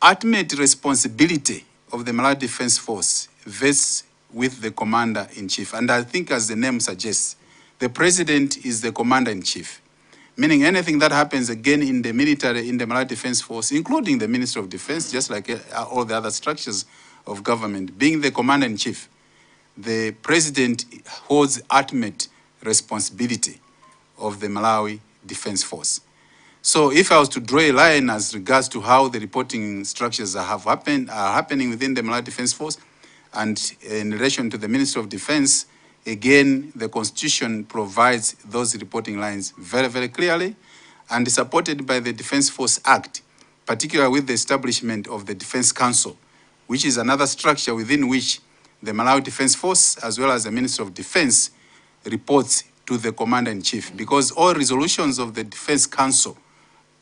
ultimate responsibility of the Malawi Defense Force vests with the Commander-in-Chief. And I think as the name suggests, the President is the Commander-in-Chief, meaning anything that happens again in the military, in the Malawi Defense Force, including the Ministry of Defense, just like all the other structures of government, being the Commander-in-Chief, the President holds ultimate responsibility of the Malawi Defense Force. So if I was to draw a line as regards to how the reporting structures are happening within the Malawi Defense Force, and in relation to the Ministry of Defense, again, the Constitution provides those reporting lines very, very clearly, and is supported by the Defense Force Act, particularly with the establishment of the Defense Council, which is another structure within which the Malawi Defense Force, as well as the Ministry of Defense, reports to the Commander-in-Chief, because all resolutions of the Defense Council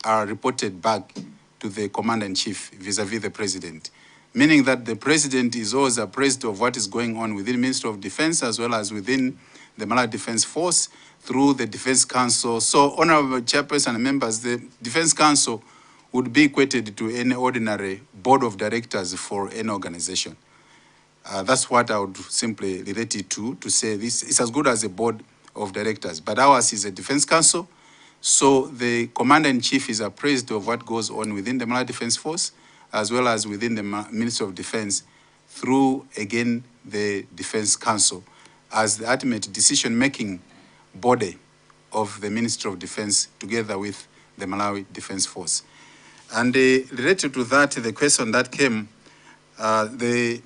are reported back to the Commander-in-Chief vis-a-vis the President, meaning that the President is always apprised of what is going on within the Ministry of Defense as well as within the Malawi Defense Force through the Defense Council. So, Honorable Chairperson and members, the Defense Council would be equated to any ordinary board of directors for any organization. That's what I would simply relate it to say this is as good as a board of directors. But ours is a Defense Council, so the Commander-in-Chief is appraised of what goes on within the Malawi Defense Force, as well as within the Ministry of Defense, through, again, the Defense Council, as the ultimate decision-making body of the Ministry of Defense, together with the Malawi Defense Force. And related to that, the question that came, the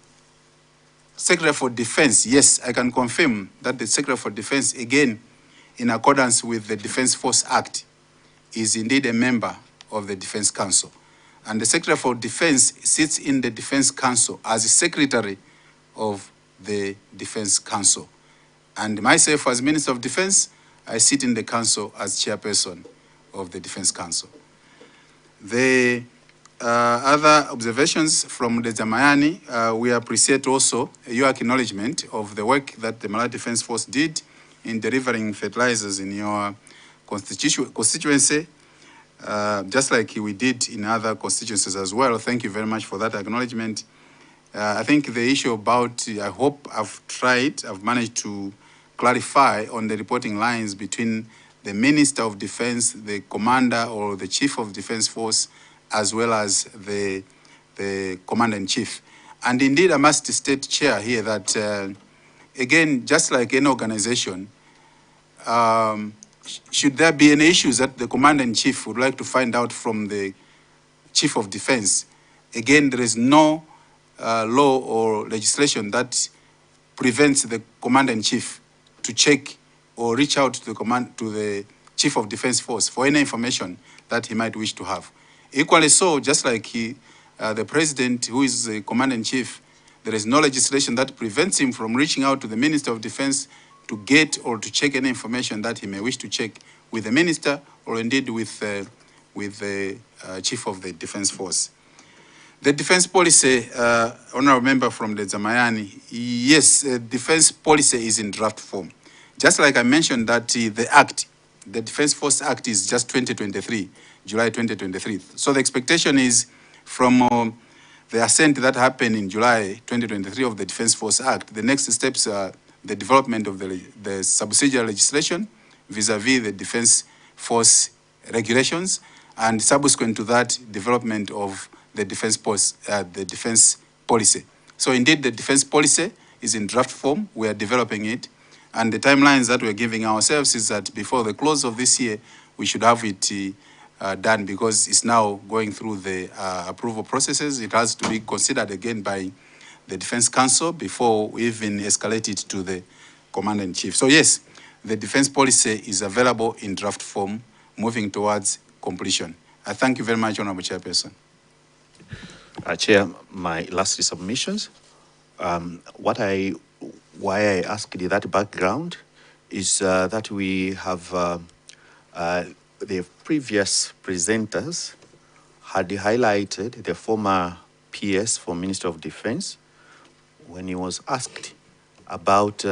Secretary for Defense, yes, I can confirm that the Secretary for Defense, again, in accordance with the Defense Force Act, is indeed a member of the Defense Council. And the Secretary for Defense sits in the Defense Council as the Secretary of the Defense Council. And myself, as Minister of Defense, I sit in the Council as Chairperson of the Defense Council. The other observations from the Zamayani, we appreciate also your acknowledgement of the work that the Malawi Defense Force did in delivering fertilizers in your constituency, just like we did in other constituencies as well. Thank you very much for that acknowledgement. I think the issue about, I hope I've managed to clarify on the reporting lines between the Minister of Defense, the Commander or the Chief of Defense Force, as well as the Commander-in-Chief. And indeed, I must state, Chair, here that, again, just like any organization, should there be any issues that the Commander-in-Chief would like to find out from the Chief of Defense, again, there is no law or legislation that prevents the commander-in-chief to check or reach out to the chief of defense force for any information that he might wish to have. Equally so, just like the president, who is the commander-in-chief, there is no legislation that prevents him from reaching out to the Minister of Defense to get or to check any information that he may wish to check with the minister or indeed with the chief of the defense force. The defense policy, honorable member from the Zamayani, yes, defense policy is in draft form. Just like I mentioned that the act, the Defense Force Act is just 2023, July 2023. So the expectation is from the assent that happened in July 2023 of the Defense Force Act, the next steps are the development of the subsidiary legislation vis-a-vis the Defense Force regulations, and subsequent to that, development of the defense policy. So indeed, the defense policy is in draft form. We are developing it. And the timelines that we're giving ourselves is that before the close of this year, we should have it done, because it's now going through the approval processes. It has to be considered again by the Defense Council before we even escalate it to the Commander-in-Chief. So yes, the defense policy is available in draft form, moving towards completion. I thank you very much, Honorable Chairperson. Chair, my last submissions. Why I asked that background is that we have the previous presenters had highlighted the former PS for Minister of Defense when he was asked about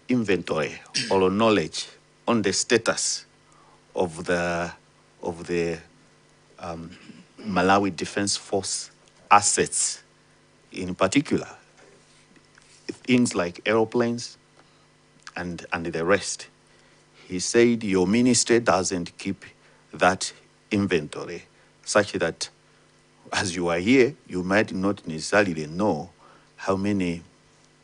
inventory or knowledge on the status of the Malawi Defense Force assets, in particular, things like aeroplanes and the rest. He said your ministry doesn't keep that inventory, such that as you are here, you might not necessarily know how many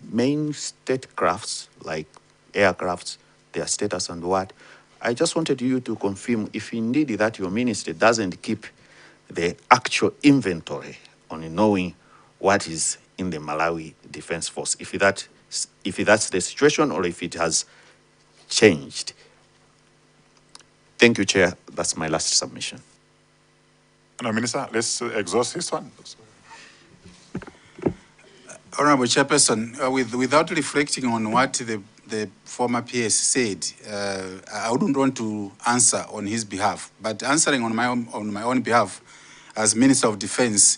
main state crafts, like aircrafts, their status and what. I just wanted you to confirm if indeed that your ministry doesn't keep the actual inventory on knowing what is in the Malawi Defense Force, if that's the situation or if it has changed. Thank you, Chair. That's my last submission. No, Minister, let's exhaust this one. Honorable Chairperson, without reflecting on what the former PS said, I wouldn't want to answer on his behalf, but answering on my own behalf as Minister of Defense,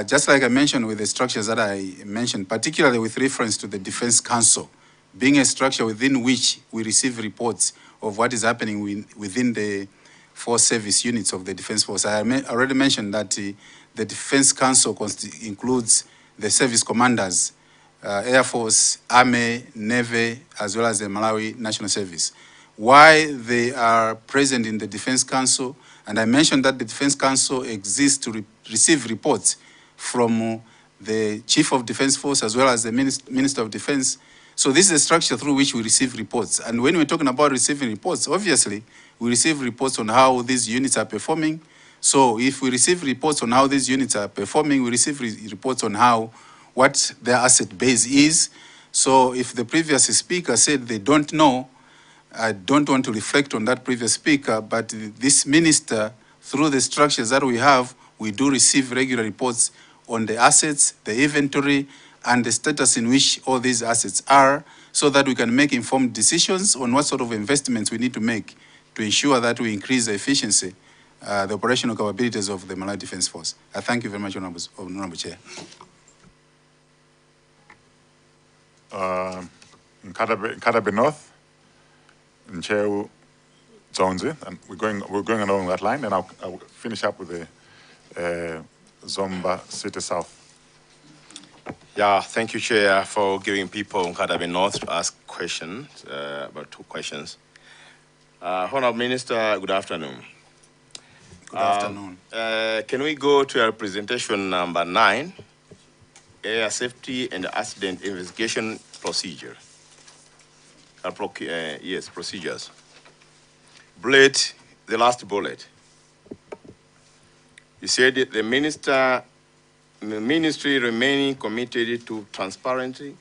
just like I mentioned with the structures that I mentioned, particularly with reference to the Defense Council, being a structure within which we receive reports of what is happening within the four service units of the Defense Force. I already mentioned that the Defense Council includes the service commanders, Air Force, Army, Navy, as well as the Malawi National Service. Why they are present in the Defense Council, and I mentioned that the Defense Council exists to receive reports from the Chief of Defense Force as well as the Minister of Defense. So this is a structure through which we receive reports. And when we're talking about receiving reports, obviously, we receive reports on how these units are performing. So if we receive reports on how these units are performing, we receive reports on what their asset base is. So if the previous speaker said they don't know, I don't want to reflect on that previous speaker, but this minister, through the structures that we have, we do receive regular reports on the assets, the inventory, and the status in which all these assets are, so that we can make informed decisions on what sort of investments we need to make to ensure that we increase the efficiency, the operational capabilities of the Malawi Defense Force. I thank you very much, Honorable Chair. In Kadabe North, in Chair Zonzi, and we're going along that line, and I'll finish up with the Zomba City South. Yeah, thank you, Chair, for giving people in Kadabe North to ask questions, about 2 questions. Honorable Minister, good afternoon. Good afternoon. Can we go to our presentation number 9, Air Safety and Accident Investigation Procedure? Yes, procedures. Bullet, the last bullet. You said the minister the ministry remaining committed to transparency,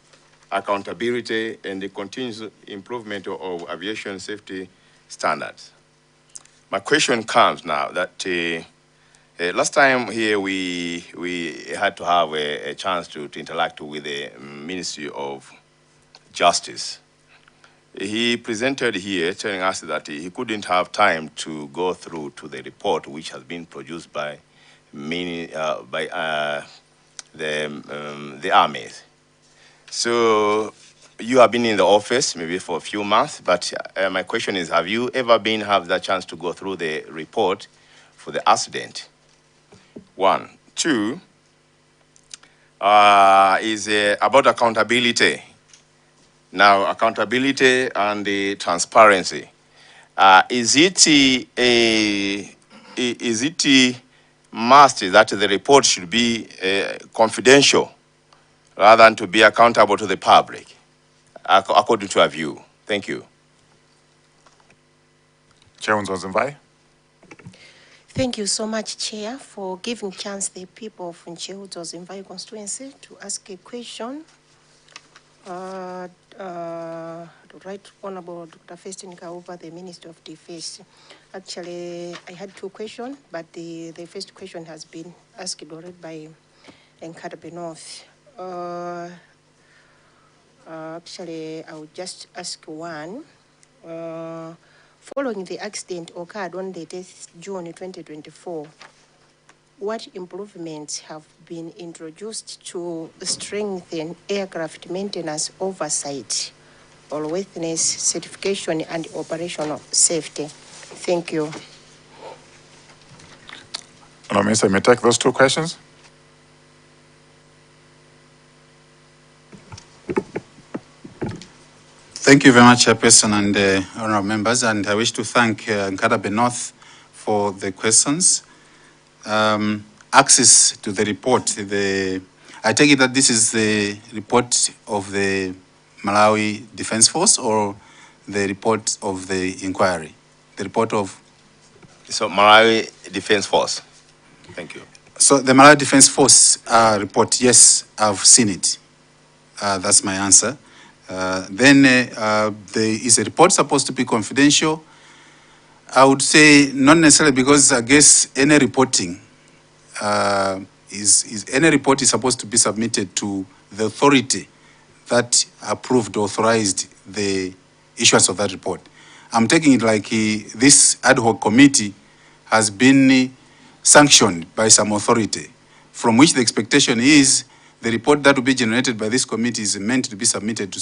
accountability, and the continuous improvement of aviation safety standards. My question comes now that last time here we had to have a chance to interact with the Ministry of Justice. He presented here telling us that he couldn't have time to go through to the report which has been produced by the armies. So you have been in the office maybe for a few months, but my question is, have you ever have that chance to go through the report for the accident? One. Two, is about accountability. Now, accountability and the transparency. Is it must that the report should be confidential rather than to be accountable to the public, according to our view? Thank you. Chair Nzonzimbai. Thank you so much, Chair, for giving chance the people of Ncheu-Dzonzimbai constituency to ask a question. Right Honorable Dr. Feston Kaupa, the Minister of Defense. Actually, I had two questions, but the first question has been asked already by Nkatabe North. Actually, I would just ask one. Following the accident occurred on the 10th June 2024, what improvements have been introduced to strengthen aircraft maintenance oversight, airworthiness certification, and operational safety? Thank you. Minister, may I take those two questions? Thank you very much, Chairperson and honorable members, and I wish to thank Nkatabe North for the questions. Access to the report, I take it that this is the report of the Malawi Defense Force or the report of the inquiry? The report of? So Malawi Defense Force. Thank you. So the Malawi Defense Force report, yes, I've seen it. That's my answer. Then there is a report supposed to be confidential. I would say not necessarily, because I guess any reporting any report is supposed to be submitted to the authority that approved, authorized the issuance of that report. I'm taking it like this ad hoc committee has been sanctioned by some authority, from which the expectation is the report that will be generated by this committee is meant to be submitted to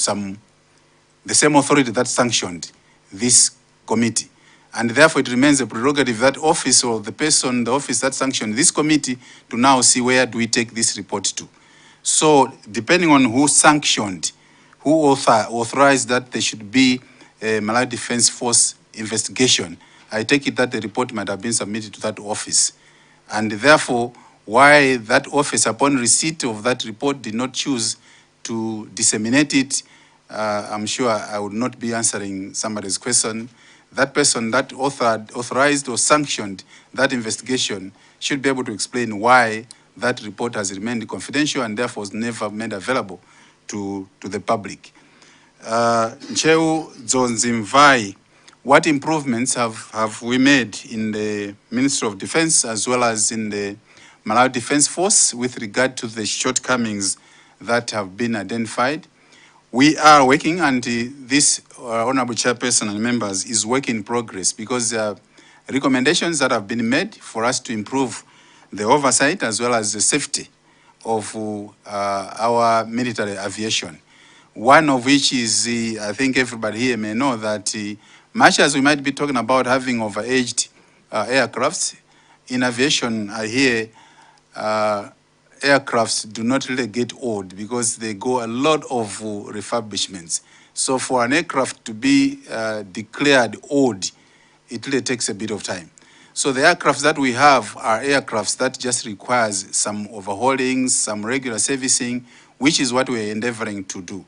the same authority that sanctioned this committee. And therefore it remains a prerogative that office or the person, the office that sanctioned this committee, to now see where do we take this report to. So depending on who sanctioned, who authorized that there should be a Malawi Defense Force investigation, I take it that the report might have been submitted to that office. And therefore, why that office, upon receipt of that report, did not choose to disseminate it, I'm sure I would not be answering somebody's question. That person that authorized or sanctioned that investigation should be able to explain why that report has remained confidential and therefore was never made available to the public. Ncheu-Dzonzimbai, what improvements have we made in the Ministry of Defense as well as in the Malawi Defense Force with regard to the shortcomings that have been identified? We are working, and this Honorable Chairperson and members is work in progress, because there are recommendations that have been made for us to improve the oversight as well as the safety of our military aviation. One of which is, I think everybody here may know that much as we might be talking about having overaged aircrafts, in aviation I hear aircrafts do not really get old because they go a lot of refurbishments. So for an aircraft to be declared old, it really takes a bit of time. So the aircrafts that we have are aircrafts that just requires some overhauling, some regular servicing, which is what we're endeavoring to do.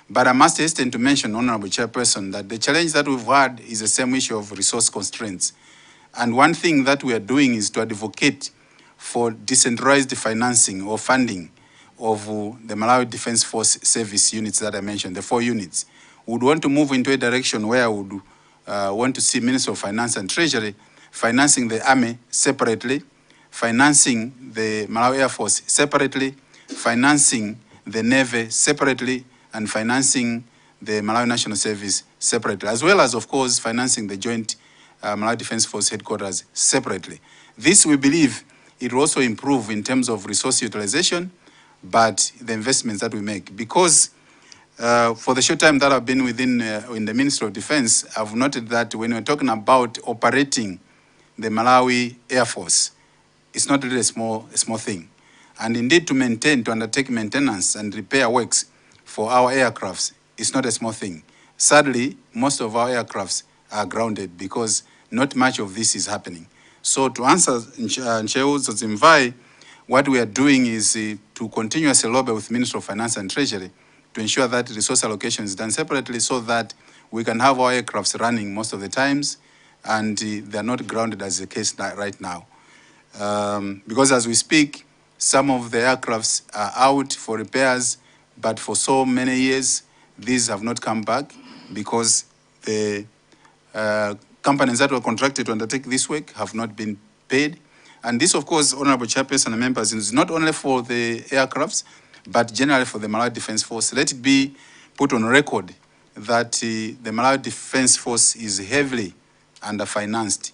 But I must hasten to mention, Honorable Chairperson, that the challenge that we've had is the same issue of resource constraints. And one thing that we are doing is to advocate for decentralized financing or funding of the Malawi Defense Force service units that I mentioned, the 4 units. We would want to move into a direction where we would want to see Minister of Finance and Treasury financing the Army separately, financing the Malawi Air Force separately, financing the Navy separately, and financing the Malawi National Service separately, as well as, of course, financing the joint Malawi Defense Force headquarters separately. This, we believe, it will also improve in terms of resource utilization, but the investments that we make. Because for the short time that I've been within in the Ministry of Defense, I've noted that when we're talking about operating the Malawi Air Force, it's not really a small thing. And indeed, to undertake maintenance and repair works for our aircrafts, it's not a small thing. Sadly, most of our aircrafts are grounded because not much of this is happening. So to answer Ncheu Zimvai, what we are doing is to continuously lobby with Ministry of Finance and Treasury to ensure that resource allocation is done separately so that we can have our aircrafts running most of the times and they're not grounded as the case right now. Because as we speak, some of the aircrafts are out for repairs, but for so many years, these have not come back because the companies that were contracted to undertake this work have not been paid. And this, of course, Honorable Chairperson and members, is not only for the aircrafts, but generally for the Malawi Defense Force. Let it be put on record that the Malawi Defense Force is heavily underfinanced.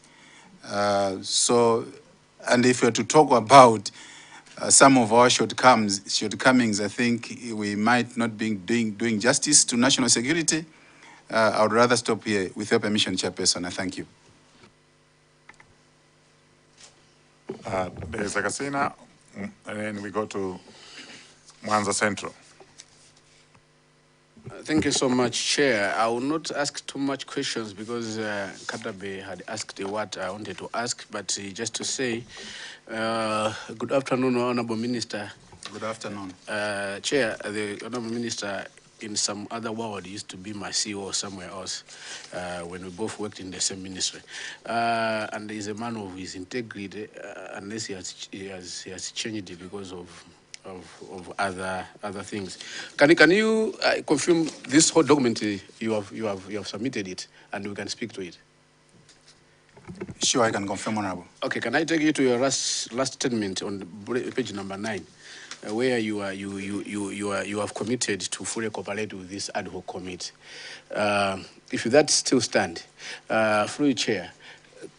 And if we're to talk about some of our shortcomings, I think we might not be doing justice to national security. I would rather stop here. With your permission, Chairperson, I thank you. There's Zakasina, and then we go to Mwanza Central. Thank you so much, Chair. I will not ask too much questions because Katabe had asked what I wanted to ask, but just to say, good afternoon, Honorable Minister. Good afternoon. Chair, the Honorable Minister in some other world used to be my CEO somewhere else when we both worked in the same ministry. And he's a man of his integrity, unless he has changed it because of other things. Can you confirm this whole document you have submitted it and we can speak to it? Sure, I can confirm, Honorable. Okay, can I take you to your last statement on page number 9, where you have committed to fully cooperate with this ad hoc committee? If that still stands, through your chair,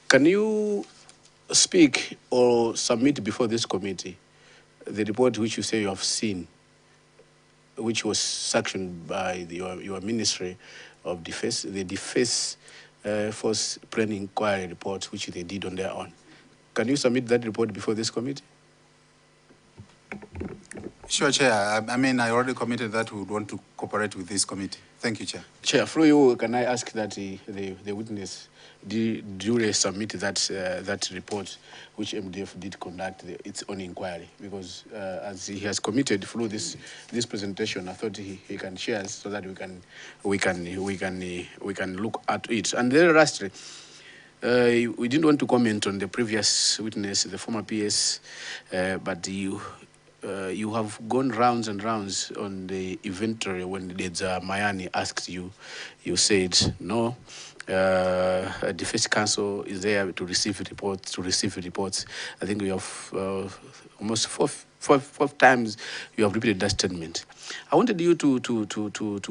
can you speak or submit before this committee the report which you say you have seen, which was sanctioned by your Ministry of Defense, the Defense Force Planning Inquiry report, which they did on their own? Can you submit that report before this committee? Sure, Chair. I mean, I already committed that we would want to cooperate with this committee. Thank you, Chair. Chair, through you, can I ask that the witness duly submit that report which MDF did conduct its own inquiry? Because as he has committed through this presentation, I thought he can share so that we can look at it. And then lastly, we didn't want to comment on the previous witness, the former PS, but you have gone rounds and rounds on the inventory. When Mayani asked you, you said no. Defense Council is there to receive reports. I think we have almost four times you have repeated that statement. I wanted you to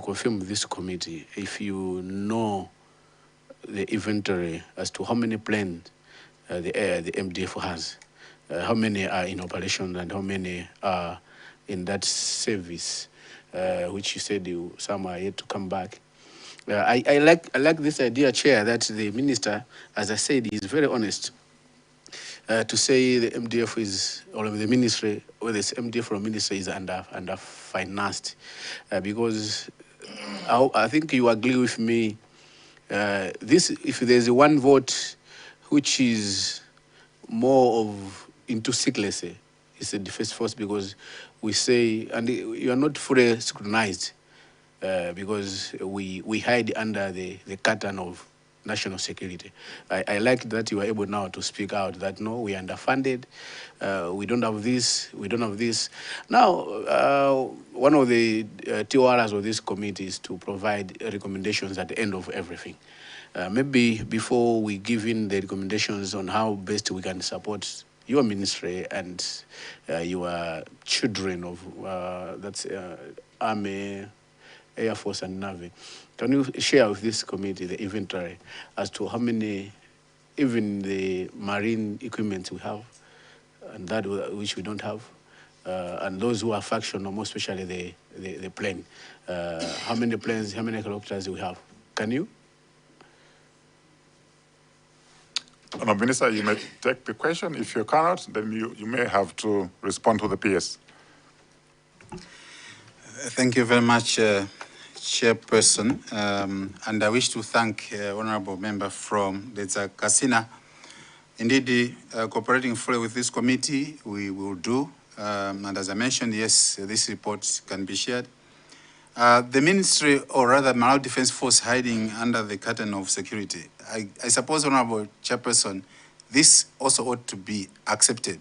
confirm with this committee if you know the inventory as to how many planes the MDF has. How many are in operation and how many are in that service, which you said some are yet to come back. I like this idea, Chair, that the minister, as I said, is very honest to say the MDF is, or the ministry, or this MDF from ministry is under financed, because I think you agree with me. If there's one vote which is more of into secrecy, it's the Defense Force, because we say, and you are not fully scrutinized, because we hide under the curtain of national security. I like that you are able now to speak out that no, we are underfunded, we don't have this, we don't have this. Now, one of the TORs of this committee is to provide recommendations at the end of everything. Maybe before we give in the recommendations on how best we can support your ministry and your children of that's Army, Air Force and Navy. Can you share with this committee the inventory as to how many, even the marine equipment we have and that which we don't have, and those who are factional, most especially the plane. How many planes, how many helicopters we have? Can you? Honourable Minister, you may take the question. If you cannot, then you may have to respond to the PS. Thank you very much, Chairperson. And I wish to thank Honourable Member from Kasina. Indeed, cooperating fully with this committee, we will do. And as I mentioned, yes, this report can be shared. The ministry, or rather Malawi Defence Force, hiding under the curtain of security. I suppose, Honourable Chairperson, this also ought to be accepted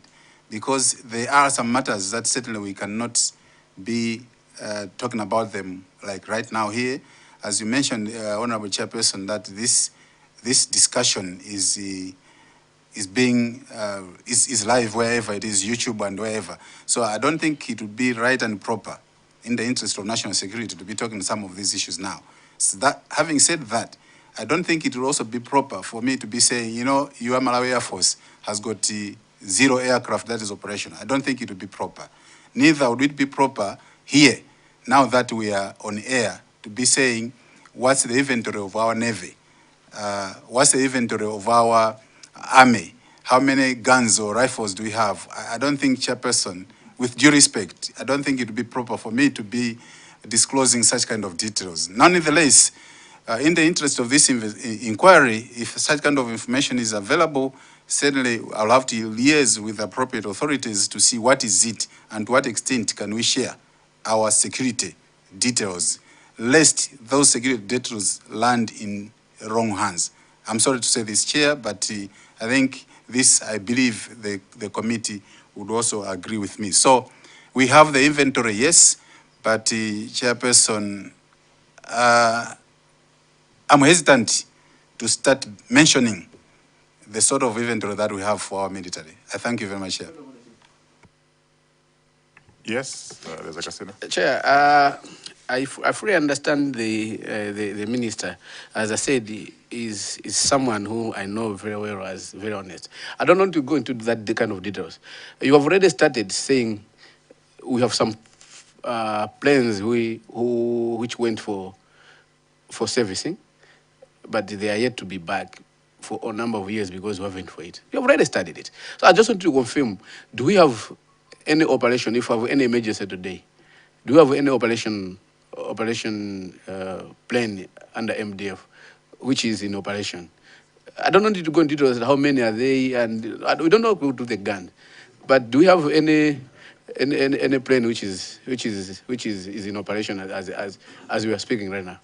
because there are some matters that certainly we cannot be talking about them like right now here. As you mentioned, Honourable Chairperson, that this discussion is live wherever it is, YouTube and wherever. So I don't think it would be right and proper in the interest of national security to be talking some of these issues now. So that, having said that, I don't think it will also be proper for me to be saying, you know, your Malawi Air Force has got 0 aircraft that is operational. I don't think it would be proper. Neither would it be proper here, now that we are on air, to be saying what's the inventory of our Navy, what's the inventory of our Army, how many guns or rifles do we have. I don't think, Chairperson, with due respect, I don't think it would be proper for me to be disclosing such kind of details. Nonetheless, in the interest of this inquiry, if such kind of information is available, certainly I'll have to liaise with appropriate authorities to see what is it and to what extent can we share our security details, lest those security details land in wrong hands. I'm sorry to say this, Chair, but I think this, I believe the committee would also agree with me. So we have the inventory, yes, but Chairperson, I'm hesitant to start mentioning the sort of inventory that we have for our military. I thank you very much, Chair. Yes, there's a Casino. Chair, I fully understand the minister. As I said, is someone who I know very well as very honest. I don't want to go into that kind of details. You have already started saying we have some planes which went for servicing, but they are yet to be back for a number of years because we haven't for it. You have already studied it. So I just want to confirm, do we have any operation, if we have any emergency today, do we have any operation plane under MDF which is in operation? I don't want you to go into details how many are they, and we don't know who do the gun, but do we have any plane which is in operation as we are speaking right now?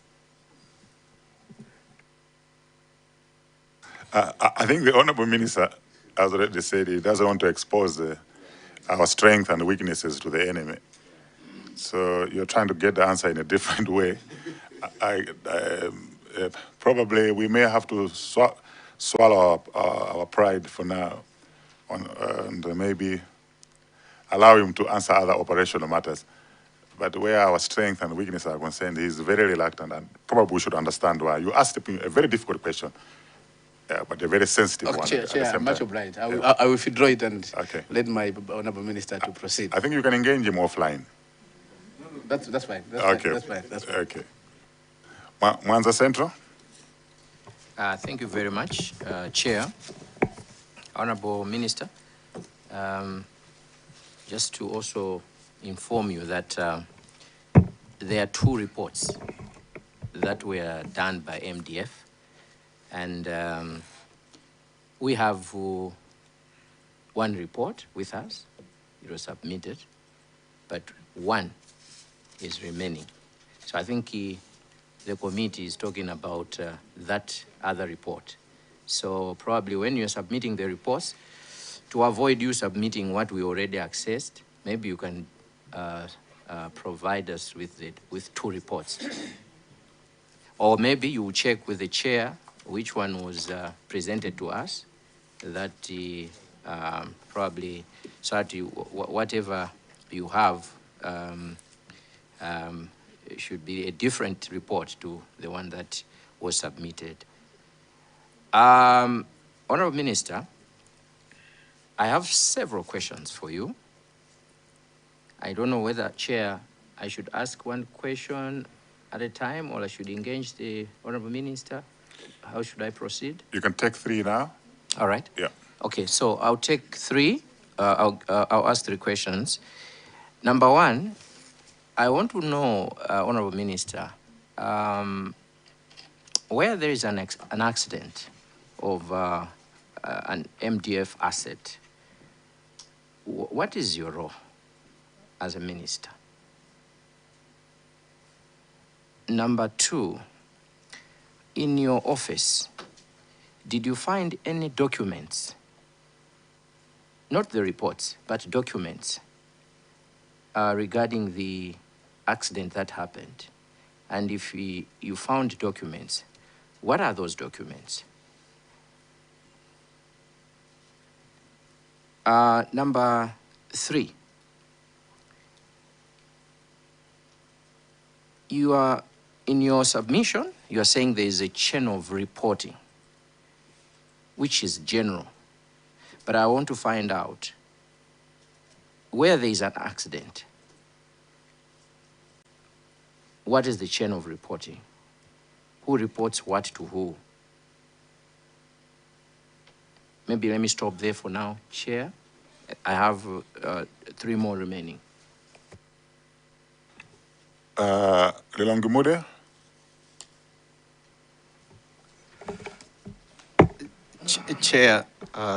I think the Honourable Minister has already said he doesn't want to expose our strength and weaknesses to the enemy. So you're trying to get the answer in a different way. Probably we may have to swallow our pride for now and maybe allow him to answer other operational matters. But where our strength and weaknesses are concerned, he's very reluctant, and probably we should understand why. You asked him a very difficult question, but a very sensitive one. Chair, much obliged. I will withdraw it and let my Honourable Minister to proceed. I think you can engage him offline. That's fine. That's fine. Okay. Mwanza Central. Thank you very much, Chair. Honourable Minister, just to also inform you that there are 2 reports that were done by MDF, and we have 1 report with us. It was submitted, but 1 is remaining. So I think the committee is talking about that other report. So probably when you're submitting the reports, to avoid you submitting what we already accessed, maybe you can provide us with 2 reports. Or maybe you check with the chair which one was presented to us, that probably, so that whatever you have should be a different report to the one that was submitted. Honorable Minister, I have several questions for you. I don't know whether, Chair, I should ask one question at a time or I should engage the Honorable Minister. How should I proceed? You can take 3 now. All right. Yeah. Okay, so I'll take 3. I'll ask 3 questions. Number 1, I want to know, Honorable Minister, where there is an accident of an MDF asset, what is your role as a minister? Number 2, in your office, did you find any documents, not the reports, but documents regarding the accident that happened? And if you found documents, what are those documents? Number 3, you are, in your submission, you are saying there is a chain of reporting, which is general. But I want to find out where there is an accident, what is the chain of reporting? Who reports what to who? Maybe let me stop there for now, Chair. I have 3 more remaining. Lilongimude? Chair,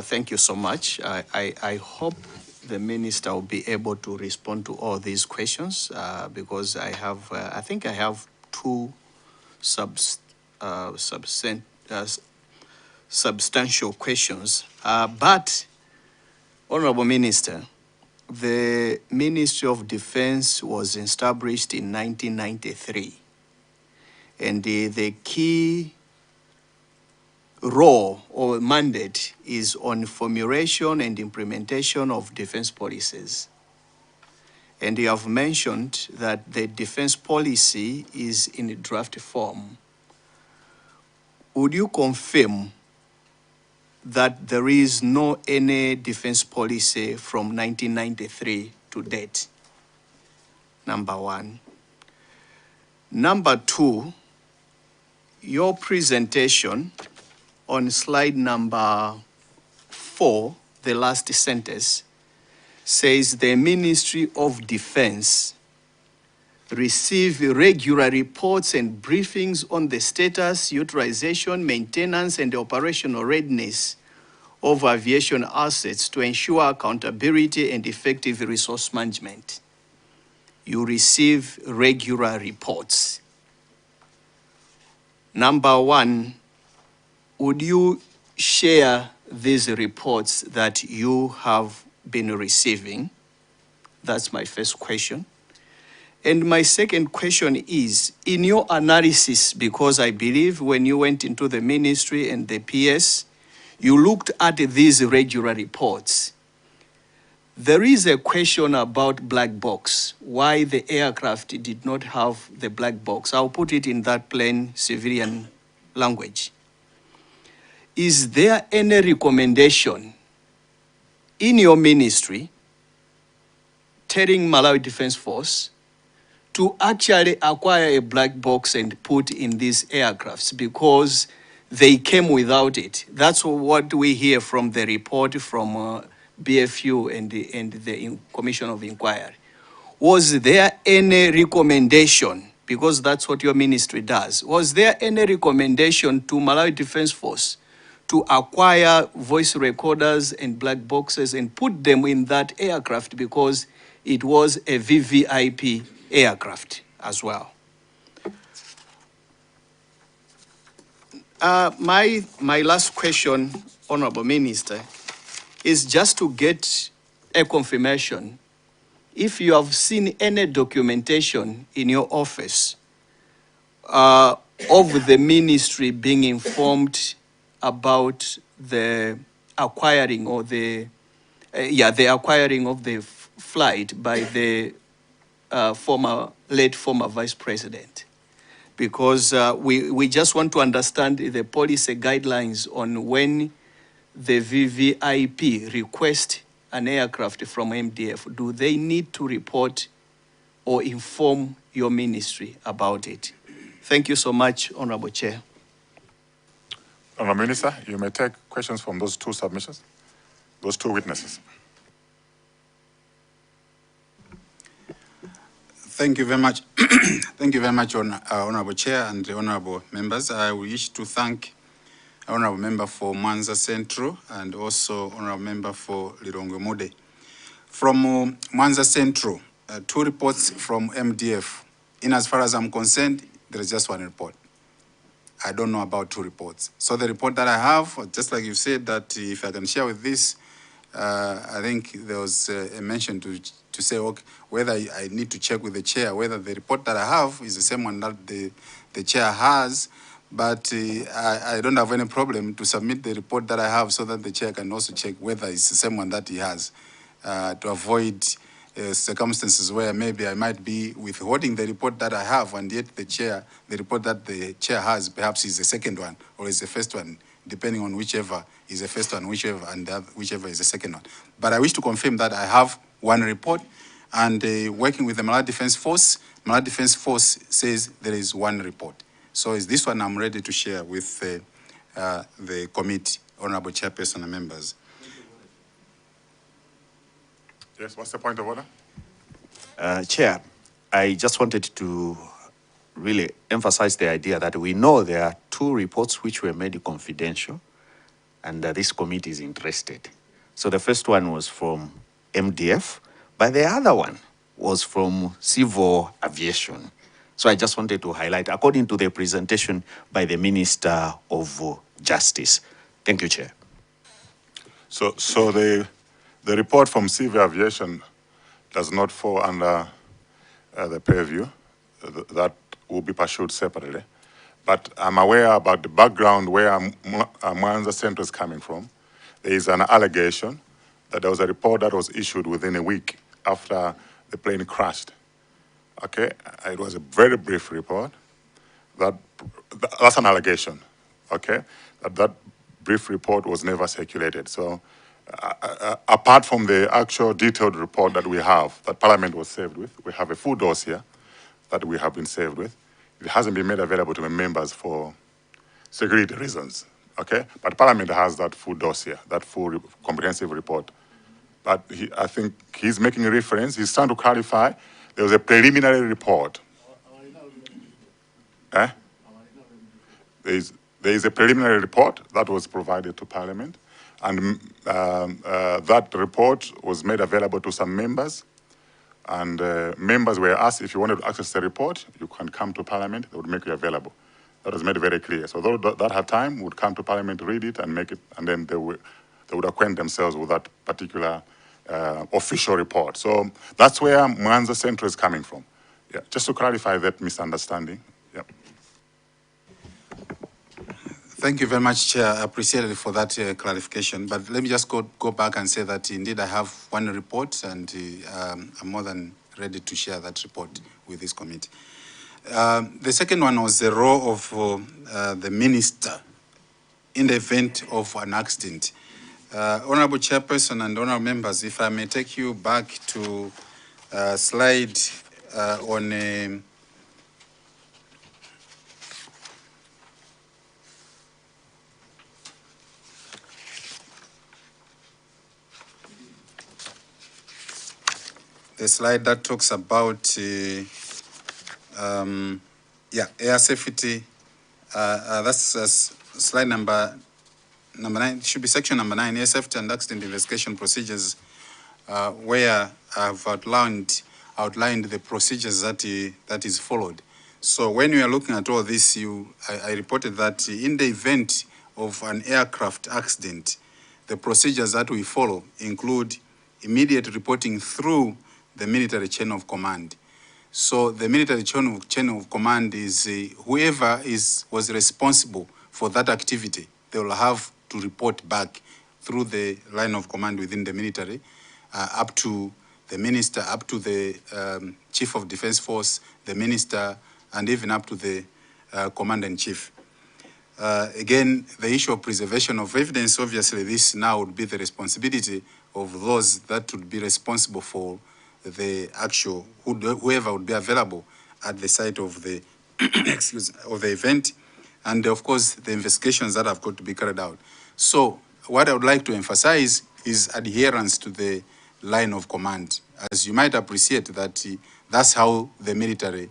thank you so much. I hope the minister will be able to respond to all these questions because I have, I think I have 2 substantial questions. But, Honorable Minister, the Ministry of Defense was established in 1993, and the key role or mandate is on formulation and implementation of defense policies. And you have mentioned that the defense policy is in a draft form. Would you confirm that there is no any defense policy from 1993 to date? Number 1. Number 2, your presentation on slide number 4, the last sentence, says the Ministry of Defense receive regular reports and briefings on the status, utilization, maintenance, and operational readiness of aviation assets to ensure accountability and effective resource management. You receive regular reports. Number 1, would you share these reports that you have been receiving? That's my first question. And my second question is, in your analysis, because I believe when you went into the ministry and the PS, you looked at these regular reports. There is a question about black box, why the aircraft did not have the black box. I'll put it in that plain civilian language. Is there any recommendation in your ministry telling Malawi Defense Force to actually acquire a black box and put in these aircrafts because they came without it? That's what we hear from the report from BFU and the Commission of Inquiry. Was there any recommendation, because that's what your ministry does, was there any recommendation to Malawi Defense Force to acquire voice recorders and black boxes and put them in that aircraft because it was a VVIP aircraft as well? My last question, Honorable Minister, is just to get a confirmation. If you have seen any documentation in your office of the ministry being informed about the acquiring or the acquiring of the flight by the late former vice president. Because we just want to understand the policy guidelines on when the VVIP request an aircraft from MDF, do they need to report or inform your ministry about it? Thank you so much, Honorable Chair. Honorable Minister, you may take questions from those two submissions, those two witnesses. Thank you very much. Thank you very much, Honorable Chair and the honorable members. I wish to thank Honorable Member for Mwanza Central and also Honorable Member for Lilongwe Mode. From Mwanza Central, 2 reports from MDF. In as far as I'm concerned, there is just 1 report. I don't know about 2 reports. So the report that I have, just like you said, that if I can share with this, I think there was a mention to say, okay, whether I need to check with the chair, whether the report that I have is the same one that the chair has, but I don't have any problem to submit the report that I have so that the chair can also check whether it's the same one that he has, to avoid circumstances where maybe I might be withholding the report that I have, and yet the report that the chair has perhaps is the second one or is the first one, depending on whichever is the first one, whichever is the second one. But I wish to confirm that I have 1 report, and working with the Malawi Defense Force says there is 1 report. So is this one I'm ready to share with the committee, Honorable Chairperson and members. Yes, what's the point of order? Chair, I just wanted to really emphasize the idea that we know there are 2 reports which were made confidential, and this committee is interested. So the first one was from MDF, but the other one was from Civil Aviation. So I just wanted to highlight, according to the presentation by the Minister of Justice. Thank you, Chair. So the report from Civil Aviation does not fall under the purview. That will be pursued separately. But I'm aware about the background where Mwanza Central is coming from. There is an allegation that there was a report that was issued within a week after the plane crashed. Okay, it was a very brief report. That's an allegation, okay? That brief report was never circulated. So apart from the actual detailed report that we have, that Parliament was served with, we have a full dossier that we have been served with. It hasn't been made available to the members for security reasons, okay? But Parliament has that full dossier, that full comprehensive report. But I think he's making a reference, he's trying to clarify, there was a preliminary report. There is a preliminary report that was provided to Parliament, and that report was made available to some members, and members were asked, if you wanted to access the report, you can come to Parliament, they would make it available. That was made very clear. So those that had time would come to Parliament, read it, and make it, and then they would acquaint themselves with that particular official report. So that's where Mwanza Central is coming from. Yeah, just to clarify that misunderstanding. Yeah. Thank you very much, Chair. I appreciate it for that clarification. But let me just go back and say that indeed I have 1 report, and I'm more than ready to share that report with this committee. The second one was the role of the minister in the event of an accident. Honorable Chairperson and honorable members, if I may take you back to slide on the slide that talks about air safety. That's slide number 9. It should be section number 9, air safety and accident investigation procedures, where I've outlined the procedures that is followed. So when we are looking at all this, I reported that in the event of an aircraft accident, the procedures that we follow include immediate reporting through the military chain of command. So the military chain of command is whoever was responsible for that activity, they will have to report back through the line of command within the military, up to the minister, up to the chief of defense force, the minister, and even up to the commander-in-chief. Again, the issue of preservation of evidence, obviously this now would be the responsibility of those that would be responsible for the actual, whoever would be available at the site of the, of the event, and of course the investigations that have got to be carried out. So what I would like to emphasize is adherence to the line of command. As you might appreciate that that's how the military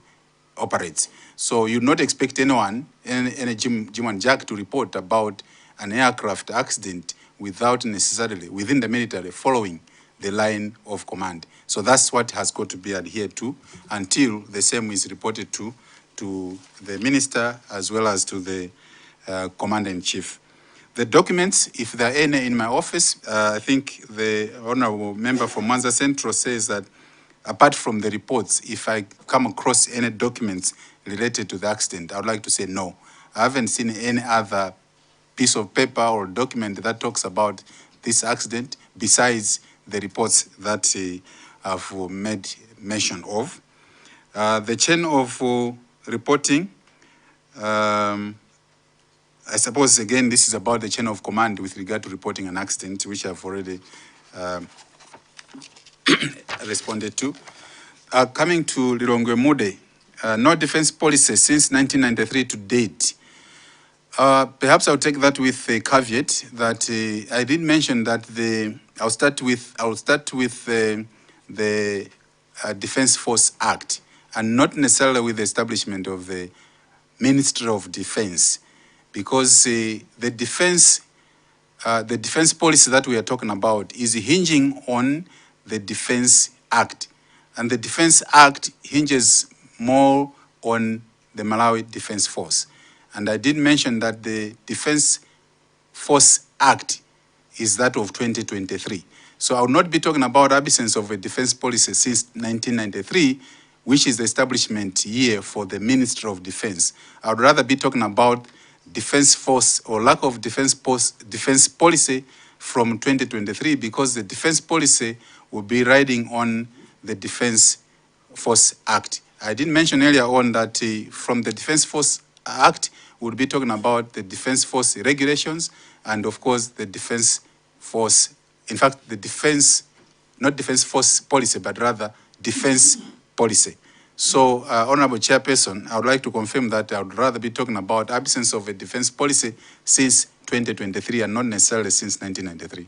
operates. So you not expect anyone, any Jim and Jack to report about an aircraft accident without necessarily, within the military, following the line of command. So that's what has got to be adhered to until the same is reported to the minister as well as to the commander-in-chief. The documents, if there are any in my office, I think the honorable member from Mwanza Central says that apart from the reports, if I come across any documents related to the accident, I would like to say no. I haven't seen any other piece of paper or document that talks about this accident besides the reports that I've made mention of. The chain of reporting, I suppose, again, this is about the chain of command with regard to reporting an accident, which I've already responded to. Coming to Lilongwe Mude, no defense policy since 1993 to date. Perhaps I'll take that with a caveat that I did mention that I'll start with the Defense Force Act, and not necessarily with the establishment of the Ministry of Defense, because the defense policy that we are talking about is hinging on the Defense Act, and the Defense Act hinges more on the Malawi Defense Force. And I did mention that the Defense Force Act is that of 2023. So I will not be talking about absence of a defense policy since 1993, which is the establishment year for the Ministry of Defense. I would rather be talking about defense force or lack of defense policy from 2023, because the defense policy will be riding on the Defense Force Act. I did mention earlier on that from the Defense Force Act, we'll be talking about the Defense Force regulations and, of course, the Defense Force, in fact, the defense, not Defense Force policy, but rather defense policy. So, Honorable Chairperson, I would like to confirm that I would rather be talking about absence of a defense policy since 2023 and not necessarily since 1993.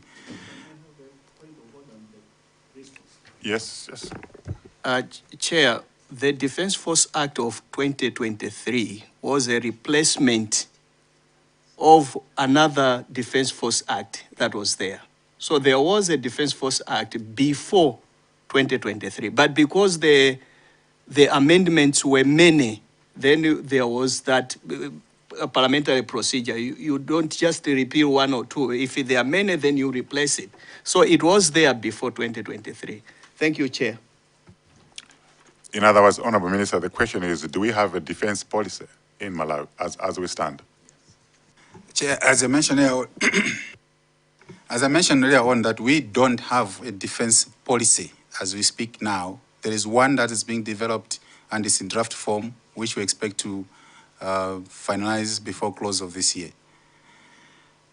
Yes, yes. Chair, the Defense Force Act of 2023 was a replacement of another Defense Force Act that was there. So there was a Defense Force Act before 2023, but because the amendments were many, then there was that parliamentary procedure. You don't just repeal one or two. If there are many, then you replace it. So it was there before 2023. Thank you, Chair. In other words, Honorable Minister, the question is, do we have a defense policy in Malawi as we stand? Chair, as I mentioned earlier on, that we don't have a defense policy as we speak now. There is one that is being developed and is in draft form, which we expect to finalize before close of this year.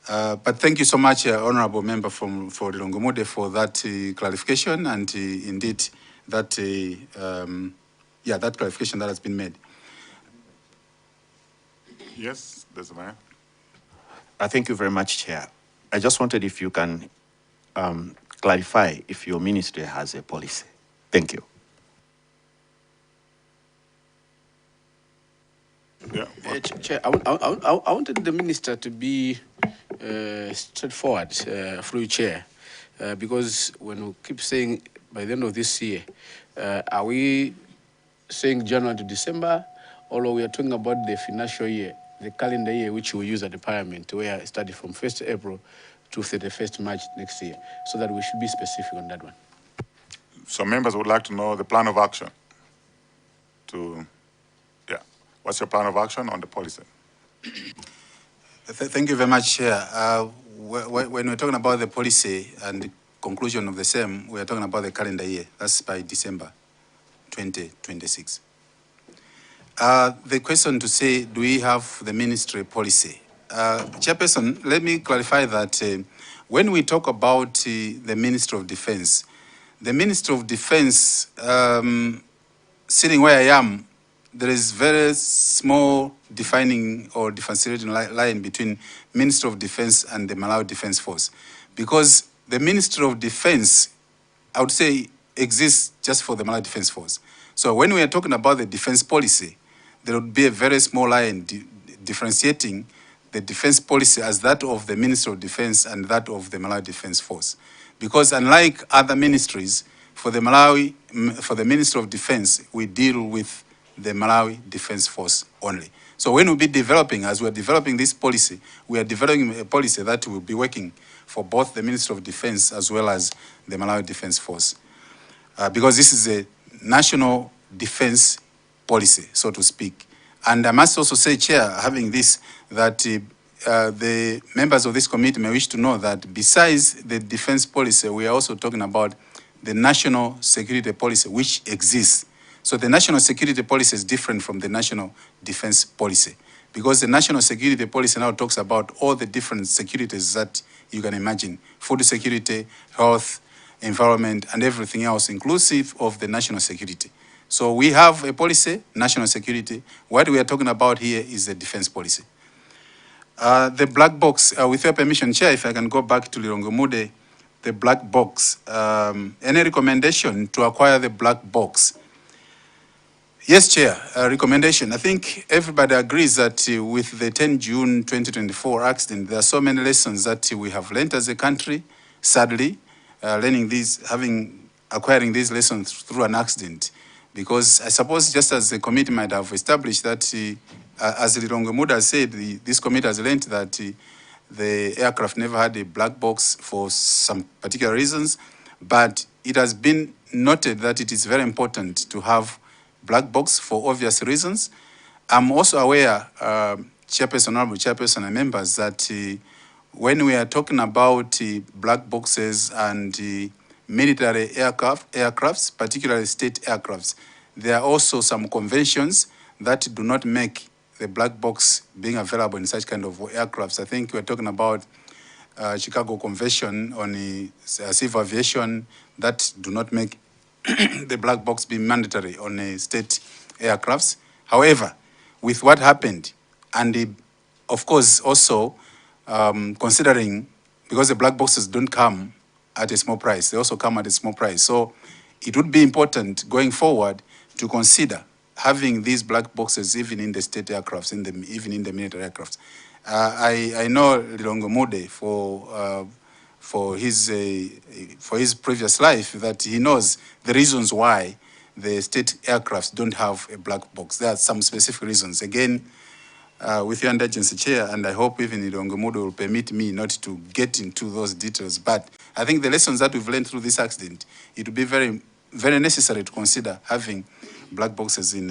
But thank you so much, Honorable Member for Lilongwe Mude, for that clarification, and indeed that that clarification that has been made. Yes, there's a man. Thank you very much, Chair. I just wanted if you can clarify if your ministry has a policy. Thank you. Yeah. Chair, I wanted the minister to be straightforward through Chair, because when we keep saying by the end of this year, are we saying January to December, although we are talking about the financial year, the calendar year which we use at the Parliament, where it started from 1st April to 31st March next year, so that we should be specific on that one. So members would like to know the plan of action what's your plan of action on the policy? Thank you very much, Chair. When we're talking about the policy and the conclusion of the same, we are talking about the calendar year. That's by December 2026. The question to say, do we have the ministry policy? Chairperson, let me clarify that when we talk about the Ministry of Defense, the Ministry of Defense, sitting where I am, there is very small defining or differentiating line between Ministry of Defense and the Malawi Defense Force. Because the Ministry of Defense, I would say, exists just for the Malawi Defense Force. So when we are talking about the defense policy, there would be a very small line differentiating the defense policy as that of the Ministry of Defense and that of the Malawi Defense Force. Because unlike other ministries, for the Ministry of Defense, we deal with the Malawi Defense Force only. So when we'll be developing, as we're developing this policy, we are developing a policy that will be working for both the Ministry of Defense as well as the Malawi Defense Force. Because this is a national defense policy, so to speak. And I must also say, Chair, having this, that the members of this committee may wish to know that besides the defense policy, we are also talking about the national security policy, which exists. So the national security policy is different from the national defense policy, because the national security policy now talks about all the different securities that you can imagine: food security, health, environment, and everything else, inclusive of the national security. So we have a policy, national security. What we are talking about here is the defense policy. The black box, with your permission, Chair, if I can go back to Lilongomude, the black box, any recommendation to acquire the black box? Yes, Chair, recommendation. I think everybody agrees that with the 10 June 2024 accident, there are so many lessons that we have learned as a country, sadly, acquiring these lessons through an accident. Because I suppose just as the committee might have established that, as Lilongomude has said, this committee has learned that the aircraft never had a black box for some particular reasons, but it has been noted that it is very important to have black box for obvious reasons. I'm also aware, Chairperson, Honorable Chairperson and members, that when we are talking about black boxes and military aircrafts, particularly state aircrafts, there are also some conventions that do not make the black box being available in such kind of aircrafts. I think we're talking about Chicago Convention on civil aviation that do not make the black box be mandatory on state aircrafts. However, with what happened, and of course also considering, because the black boxes don't come at a small price, they also come at a small price. So it would be important going forward to consider having these black boxes even in the state aircrafts, even in the military aircrafts. I know Lilongomude for his previous life, that he knows the reasons why the state aircrafts don't have a black box. There are some specific reasons. Again, with your under-agency chair, and I hope even Lilongomude will permit me not to get into those details, but I think the lessons that we've learned through this accident, it would be very, very necessary to consider having black boxes in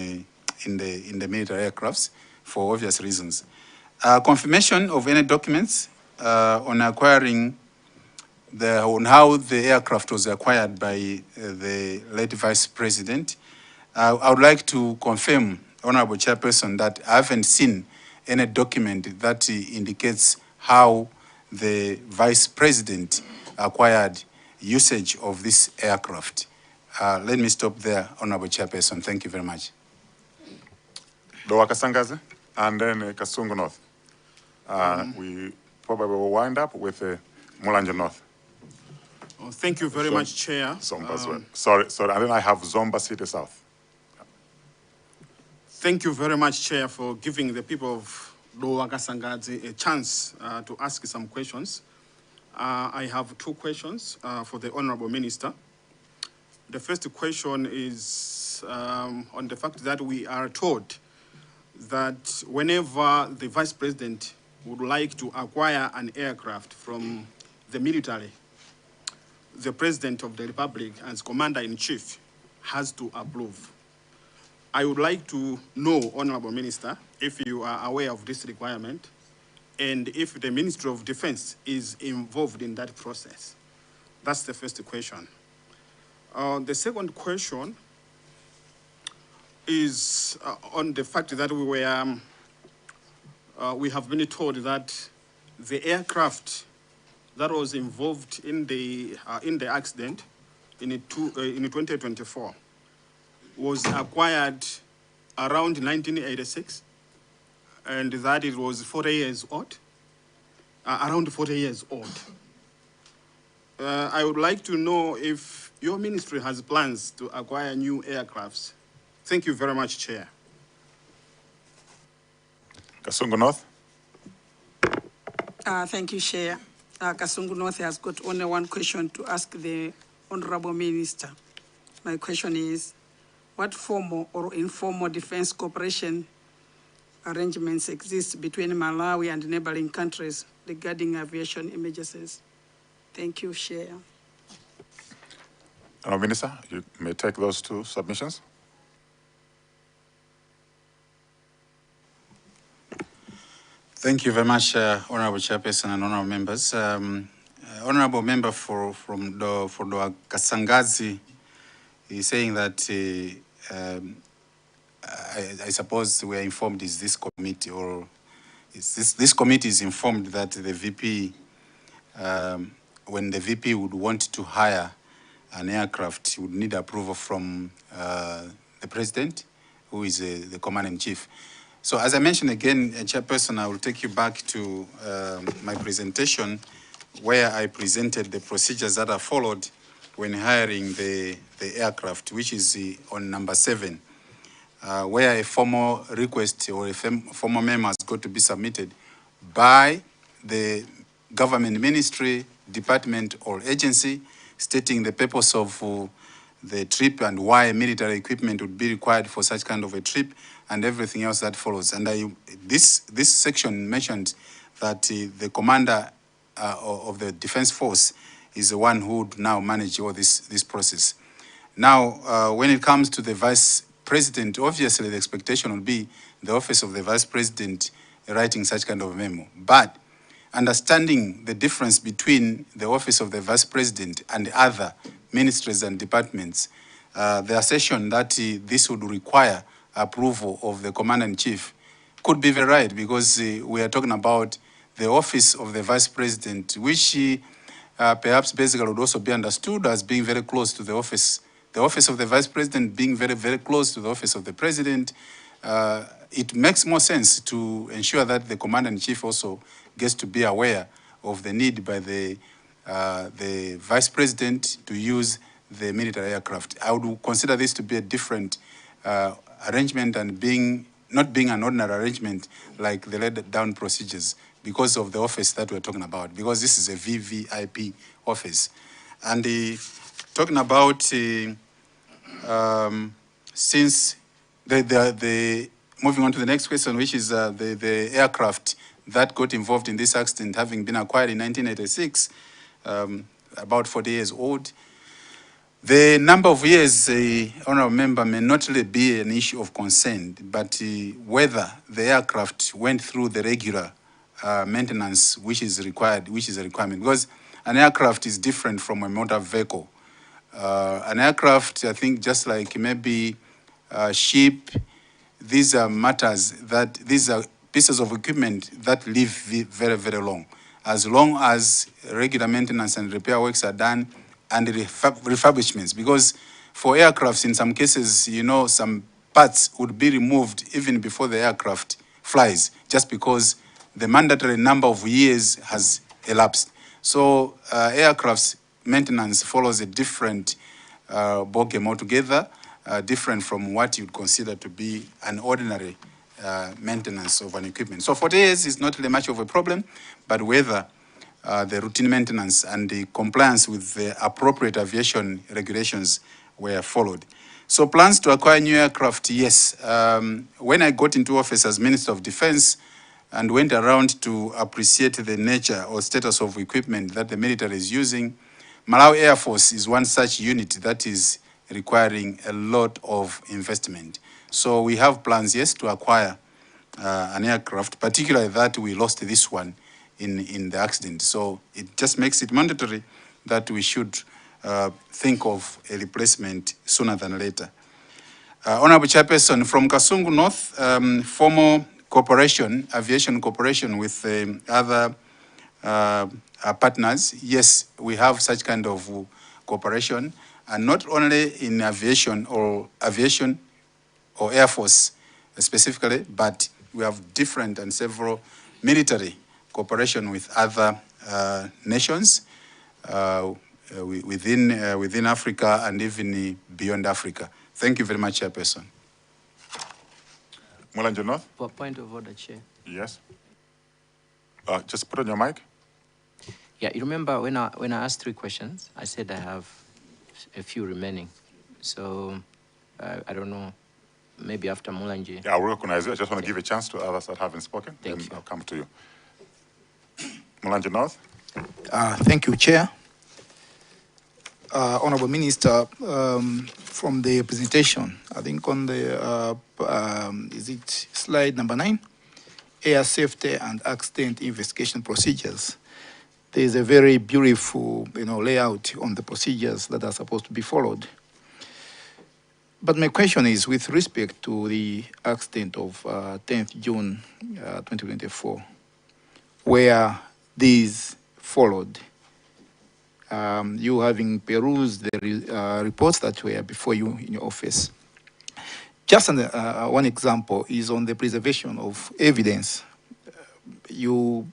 the military aircrafts for obvious reasons. Confirmation of any documents on acquiring on how the aircraft was acquired by the late Vice President. I would like to confirm, Honorable Chairperson, that I haven't seen any document that indicates how the Vice President acquired usage of this aircraft. Let me stop there, Honorable Chairperson. Thank you very much. Dowa Kasangazi, and then Kasungu North. We probably will wind up with Mulanje North. Thank you very much, Chair. Zomba as well. Sorry, and then I have Zomba City South. Thank you very much, Chair, for giving the people of Dowa Kasangazi a chance to ask some questions. I have two questions for the Honorable Minister. The first question is on the fact that we are told that whenever the Vice President would like to acquire an aircraft from the military, the President of the Republic as Commander-in-Chief has to approve. I would like to know, Honorable Minister, if you are aware of this requirement and if the Ministry of Defense is involved in that process. That's the first question. The second question is on the fact that we have been told that the aircraft that was involved in the accident in 2024 was acquired around 1986, and that it was 40 years old, around 40 years old. I would like to know if your ministry has plans to acquire new aircrafts. Thank you very much, Chair. Kasungu North. Thank you, Chair. Kasungu North has got only one question to ask the Honorable Minister. My question is, what formal or informal defense cooperation arrangements exist between Malawi and neighboring countries regarding aviation emergencies? Thank you, Chair. Honorable Minister, you may take those two submissions. Thank you very much, Honorable Chairperson and Honorable members. Honorable member for the Kasangazi is saying that I suppose we are informed is this committee, or is this committee is informed that the VP, when the VP would want to hire an aircraft, he would need approval from the President, who is the Commander-in-Chief. So as I mentioned again, Chairperson, I will take you back to my presentation where I presented the procedures that are followed when hiring the aircraft, which is on number 7, where a formal request or a formal memo has got to be submitted by the government ministry, department or agency, stating the purpose of the trip and why military equipment would be required for such kind of a trip, and everything else that follows. And this section mentioned that the commander of the defense force is the one who would now manage all this process. Now, when it comes to the vice president, obviously the expectation would be the office of the vice president writing such kind of memo. But understanding the difference between the office of the vice president and other ministries and departments, the assertion that this would require approval of the commander-in-chief could be very right, because we are talking about the office of the vice president, which perhaps basically would also be understood as being very close to the office of the vice president being very, very close to the office of the president. It makes more sense to ensure that the commander-in-chief also gets to be aware of the need by the vice president to use the military aircraft. I would consider this to be a different arrangement and not being an ordinary arrangement like the laid down procedures, because of the office that we're talking about, because this is a VVIP office. And talking about since moving on to the next question, which is the aircraft that got involved in this accident having been acquired in 1986, about 40 years old. The number of years, honorable member, may not really be an issue of concern, but whether the aircraft went through the regular maintenance which is required, which is a requirement, because an aircraft is different from a motor vehicle. An aircraft, I think, just like maybe a ship, these are matters that, these are pieces of equipment that live very, very long. As long as regular maintenance and repair works are done and refurbishments, because for aircrafts, in some cases, you know, some parts would be removed even before the aircraft flies, just because the mandatory number of years has elapsed. So aircraft's maintenance follows a different ballgame altogether, different from what you'd consider to be an ordinary maintenance of an equipment. So 40 years is not really much of a problem, but whether the routine maintenance and the compliance with the appropriate aviation regulations were followed. So plans to acquire new aircraft, yes. When I got into office as Minister of Defense and went around to appreciate the nature or status of equipment that the military is using, Malawi Air Force is one such unit that is requiring a lot of investment. So we have plans, yes, to acquire an aircraft, particularly that we lost this one in the accident. So it just makes it mandatory that we should think of a replacement sooner than later. Honorable Chairperson, from Kasungu North, formal cooperation, aviation cooperation with other partners, yes, we have such kind of cooperation, and not only in aviation or Air Force specifically, but we have different and several military cooperation with other nations within Africa and even beyond Africa. Thank you very much, Chairperson. Mulanje North? Point of order, Chair. Yes. Just put on your mic. Yeah, you remember when I asked 3 questions, I said I have a few remaining. So I don't know, maybe after Mulanje. Yeah, I will recognize you. I just want to give a chance to others that haven't spoken. Thank you. I'll come to you. Mulanje North? Thank you, Chair. Honorable Minister, from the presentation, I think on the, is it slide number 9? Air safety and accident investigation procedures. There is a very beautiful, layout on the procedures that are supposed to be followed. But my question is with respect to the accident of 10th June 2024, where these followed, you having perused the reports that were before you in your office. Just one example is on the preservation of evidence. You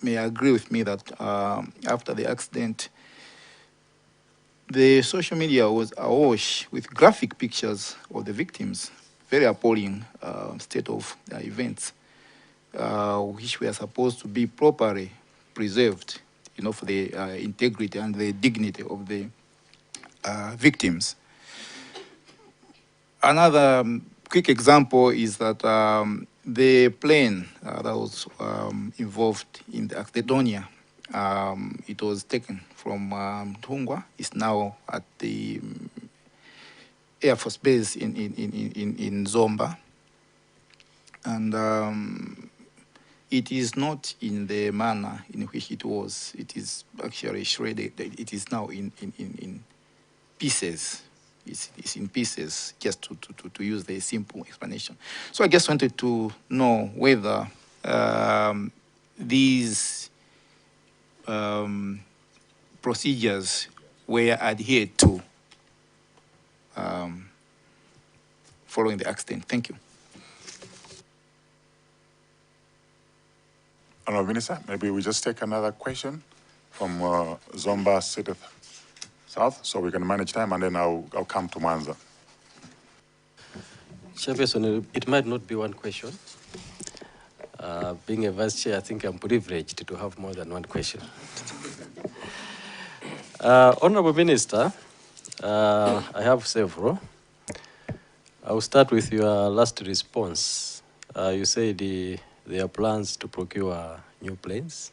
may agree with me that after the accident, the social media was awash with graphic pictures of the victims, very appalling state of events, which were supposed to be properly preserved, for the integrity and the dignity of the victims. Another quick example is that the plane that was involved in the Macedonia, it was taken from Tungwa. It's now at the Air Force Base in Zomba. And it is not in the manner in which it was. It is actually shredded. It is now in pieces. It's in pieces, just to use the simple explanation. So I just wanted to know whether these procedures were adhered to following the accident. Thank you. Honorable Minister, maybe we just take another question from Zomba City South, so we can manage time, and then I'll come to Mwanza. Chairperson, it might not be one question. Being a vice chair, I think I'm privileged to have more than one question. Honorable Minister, I have several. I'll start with your last response. You said there are plans to procure new planes.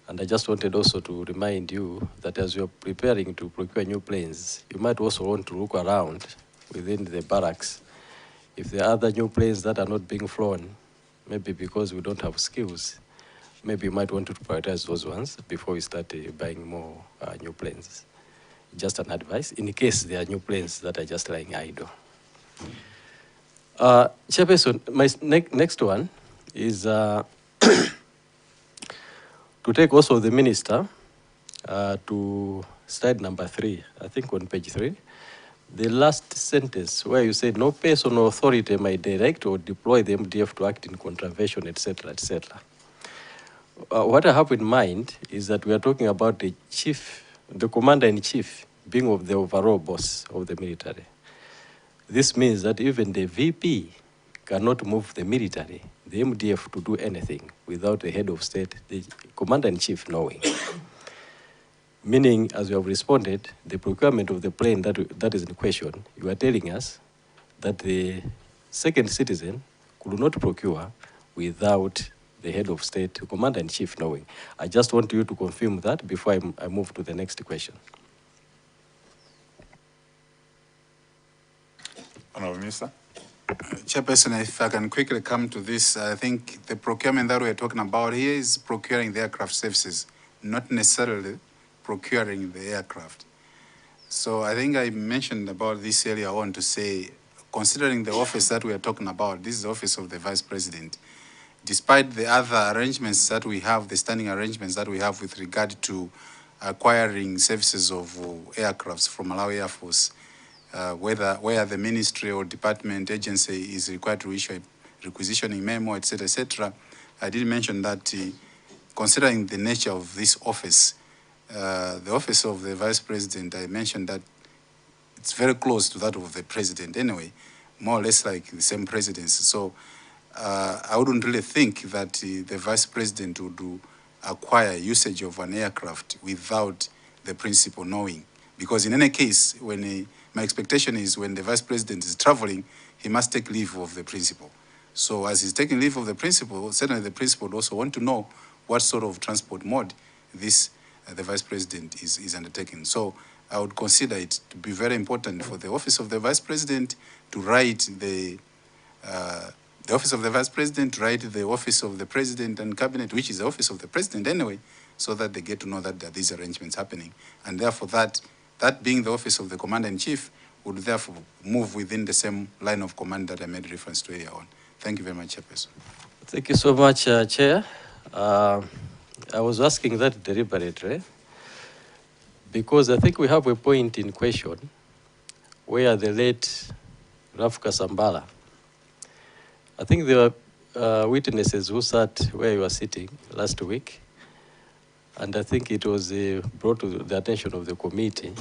And I just wanted also to remind you that as you're preparing to procure new planes, you might also want to look around within the barracks. If there are other new planes that are not being flown, maybe because we don't have skills, maybe you might want to prioritize those ones before we start buying more new planes. Just an advice, in case there are new planes that are just lying idle. Chairperson, my next one is to take also the minister to slide number 3, I think on page 3, the last sentence where you said no person or authority may direct or deploy the MDF to act in contravention, etc., etc. What I have in mind is that we are talking about the chief, the commander-in-chief being of the overall boss of the military. This means that even the VP cannot move the military, the MDF, to do anything without the head of state, the commander-in-chief, knowing. Meaning, as you have responded, the procurement of the plane that is in question, you are telling us that the second citizen could not procure without the head of state, commander-in-chief knowing. I just want you to confirm that before I move to the next question. Honourable Minister. Chairperson, if I can quickly come to this, I think the procurement that we're talking about here is procuring the aircraft services, not necessarily procuring the aircraft. So I think I mentioned about this earlier on to say, considering the office that we are talking about, this is the office of the Vice President. Despite the other arrangements that we have, the standing arrangements that we have with regard to acquiring services of aircrafts from Malawi Air Force, where the ministry or department agency is required to issue a requisitioning memo, etc., I did mention that considering the nature of this office, the office of the Vice President, I mentioned that it's very close to that of the President anyway, more or less like the same presidency. So I wouldn't really think that the Vice President would acquire usage of an aircraft without the principal knowing. Because in any case, my expectation is when the Vice President is traveling, he must take leave of the principal. So as he's taking leave of the principal, certainly the principal would also want to know what sort of transport mode the Vice President is undertaking. So I would consider it to be very important for the Office of the Vice President to write the Office of the Vice President, write the Office of the President and Cabinet, which is the Office of the President anyway, so that they get to know that there are these arrangements happening. And therefore that being the Office of the Commander-in-Chief would therefore move within the same line of command that I made reference to earlier on. Thank you very much, Chairperson. Thank you so much, Chair. I was asking that deliberately because I think we have a point in question where the late Raf Kasambala, I think there were witnesses who sat where you were sitting last week, and I think it was brought to the attention of the committee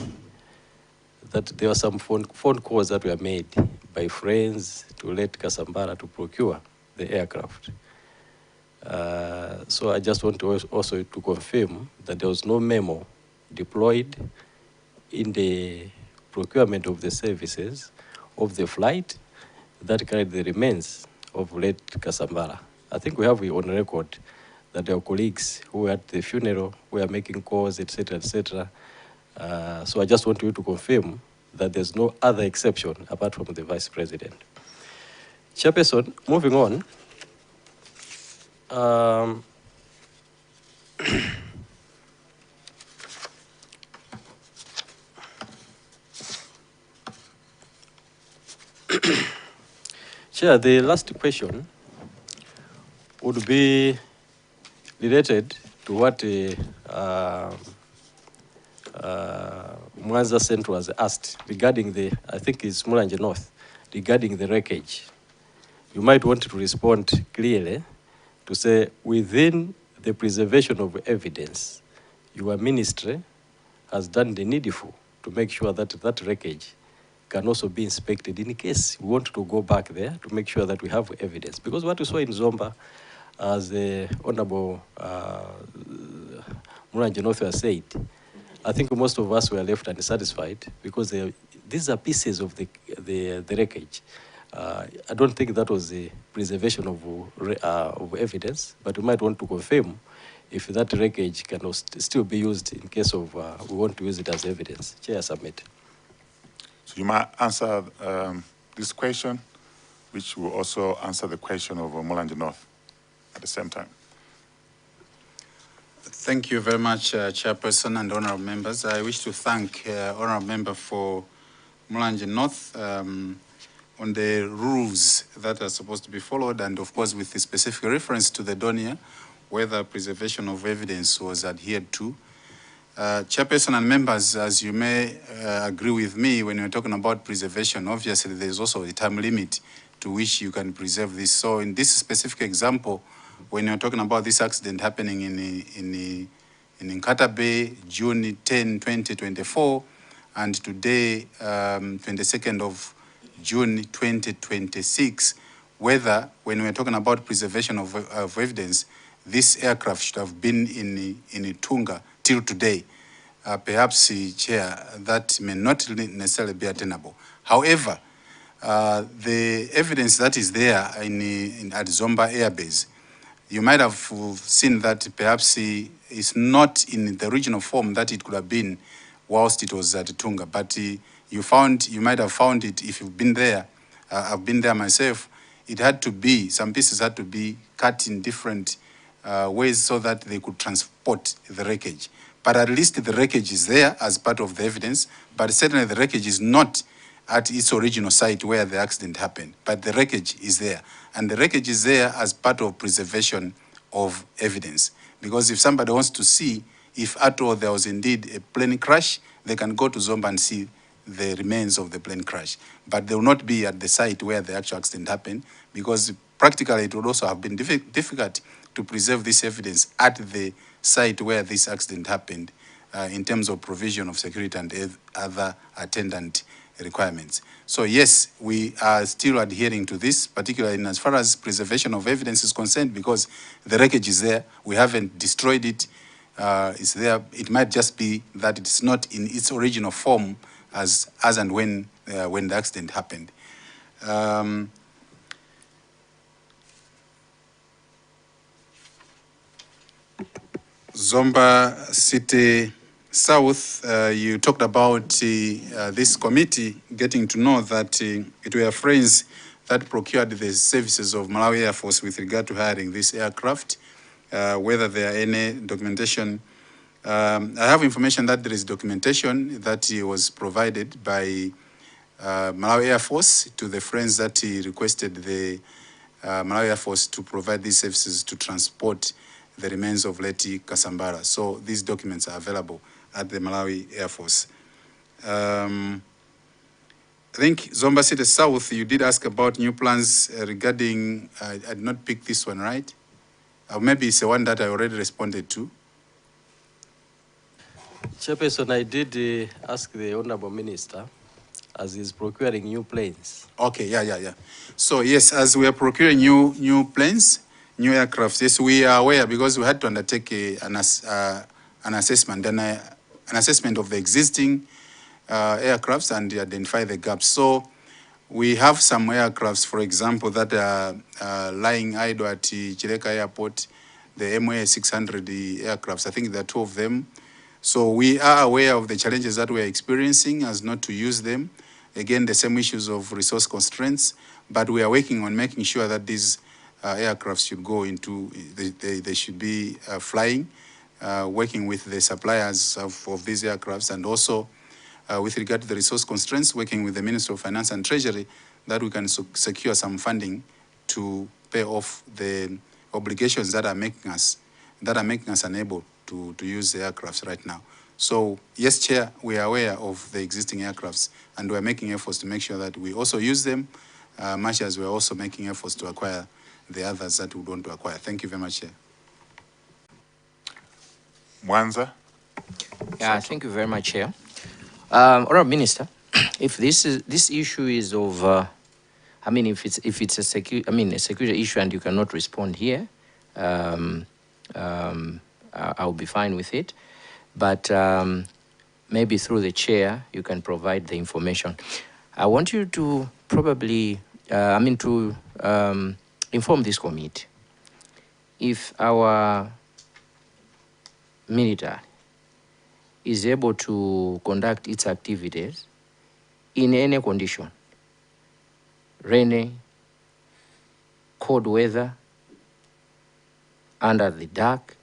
that there were some phone calls that were made by friends to let Kasambala to procure the aircraft. So I just want to also to confirm that there was no memo deployed in the procurement of the services of the flight that carried the remains of late Kasambala. I think we have on record that our colleagues who were at the funeral were making calls, etc., etc. So I just want you to confirm that there's no other exception apart from the Vice President. Chairperson, moving on. Chair, the last question would be related to what Mwanza Central has asked regarding the, I think it's Mulanje North, regarding the wreckage. You might want to respond clearly to say, within the preservation of evidence, your ministry has done the needful to make sure that that wreckage can also be inspected in case we want to go back there to make sure that we have evidence. Because what we saw in Zomba, as the Honorable Mulanje North has said, I think most of us were left unsatisfied because these are pieces of the wreckage. I don't think that was the preservation of evidence, but we might want to confirm if that wreckage can still be used in case of we want to use it as evidence. Chair, submit. So you might answer this question, which will also answer the question of Mulanje North at the same time. Thank you very much, Chairperson and honorable members. I wish to thank honorable member for Mulanje North on the rules that are supposed to be followed, and of course with the specific reference to the donia, whether preservation of evidence was adhered to. Chairperson and members, as you may agree with me, when you're talking about preservation, obviously there's also a time limit to which you can preserve this. So in this specific example, when you're talking about this accident happening in Nkata Bay, June 10, 2024, and today, 22nd of June 2026, whether when we're talking about preservation of evidence, this aircraft should have been in Tunga till today. perhaps, Chair, that may not necessarily be attainable. However, the evidence that is there at Zomba Air Base, you might have seen that perhaps it's not in the original form that it could have been whilst it was at Tunga, but you might have found it if you've been there. I've been there myself. It had to be, some pieces had to be cut in different ways so that they could transport the wreckage. But at least the wreckage is there as part of the evidence, but certainly the wreckage is not at its original site where the accident happened, but the wreckage is there. And the wreckage is there as part of preservation of evidence. Because if somebody wants to see if at all there was indeed a plane crash, they can go to Zomba and see the remains of the plane crash. But they will not be at the site where the actual accident happened, because practically it would also have been difficult to preserve this evidence at the site where this accident happened in terms of provision of security and other attendant requirements. So yes, we are still adhering to this, particularly in as far as preservation of evidence is concerned, because the wreckage is there. We haven't destroyed it. It's there. It might just be that it's not in its original form as and when the accident happened. Zomba City South, you talked about this committee getting to know that it were friends that procured the services of Malawi Air Force with regard to hiring this aircraft, whether there are any documentation. I have information that there is documentation that was provided by Malawi Air Force to the friends that requested the Malawi Air Force to provide these services to transport the remains of Leti Kasambara. So these documents are available at the Malawi Air Force. I think Zomba City South, you did ask about new plans regarding, I did not pick this one, right? Or maybe it's the one that I already responded to. Chairperson, I did ask the Honorable Minister as he's procuring new planes. Okay, yeah. So yes, as we are procuring new planes, new aircraft, yes, we are aware because we had to undertake an assessment, an assessment of the existing aircrafts and identify the gaps. So we have some aircrafts, for example, that are lying idle at Chileka Airport, the MA 600 aircrafts. I think there are 2 of them. So we are aware of the challenges that we are experiencing as not to use them. Again, the same issues of resource constraints, but we are working on making sure that these aircrafts should go into, they should be flying, working with the suppliers of these aircrafts, and also with regard to the resource constraints, working with the Ministry of Finance and Treasury, that we can secure some funding to pay off the obligations that are making us unable to use the aircrafts right now. So yes, Chair, we are aware of the existing aircrafts, and we are making efforts to make sure that we also use them, much as we are also making efforts to acquire the others that we want to acquire. Thank you very much, Chair. Mwanza. Yeah, thank you very much, Chair. Honourable Minister, if this issue is of, if it's a security issue and you cannot respond here, I'll be fine with it. But maybe through the chair, you can provide the information. I want you to probably, inform this committee. If our military is able to conduct its activities in any condition, rainy, cold weather, under the dark,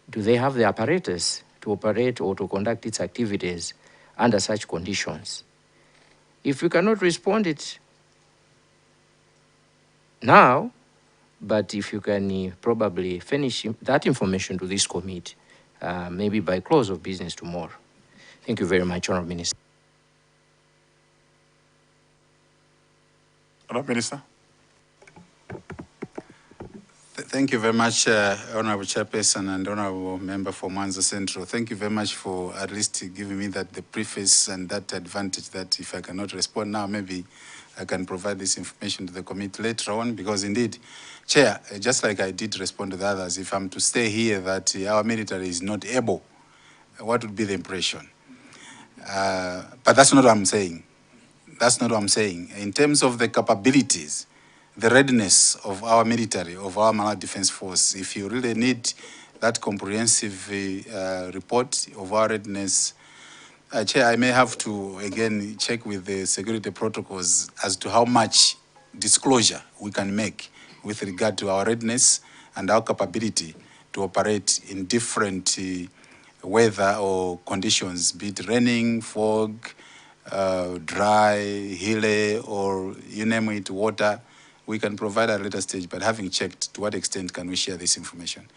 do they have the apparatus to operate or to conduct its activities under such conditions? If we cannot respond it now, but if you can probably finish that information to this committee, maybe by close of business tomorrow. Thank you very much, Honourable Minister. Honourable Minister. Thank you very much, Honourable Chairperson and Honourable Member for Mwanza Central. Thank you very much for at least giving me the preface and that advantage that if I cannot respond now, maybe I can provide this information to the committee later on, because indeed, Chair, just like I did respond to the others, if I'm to stay here that our military is not able what would be the impression? But that's not what I'm saying. That's not what I'm saying. In terms of the capabilities, the readiness of our military, of our Malawi Defense Force, if you really need that comprehensive report of our readiness, Chair, I may have to again check with the security protocols as to how much disclosure we can make with regard to our readiness and our capability to operate in different weather or conditions, be it raining, fog, dry, hilly, or you name it, water. We can provide at a later stage, but having checked, to what extent can we share this information?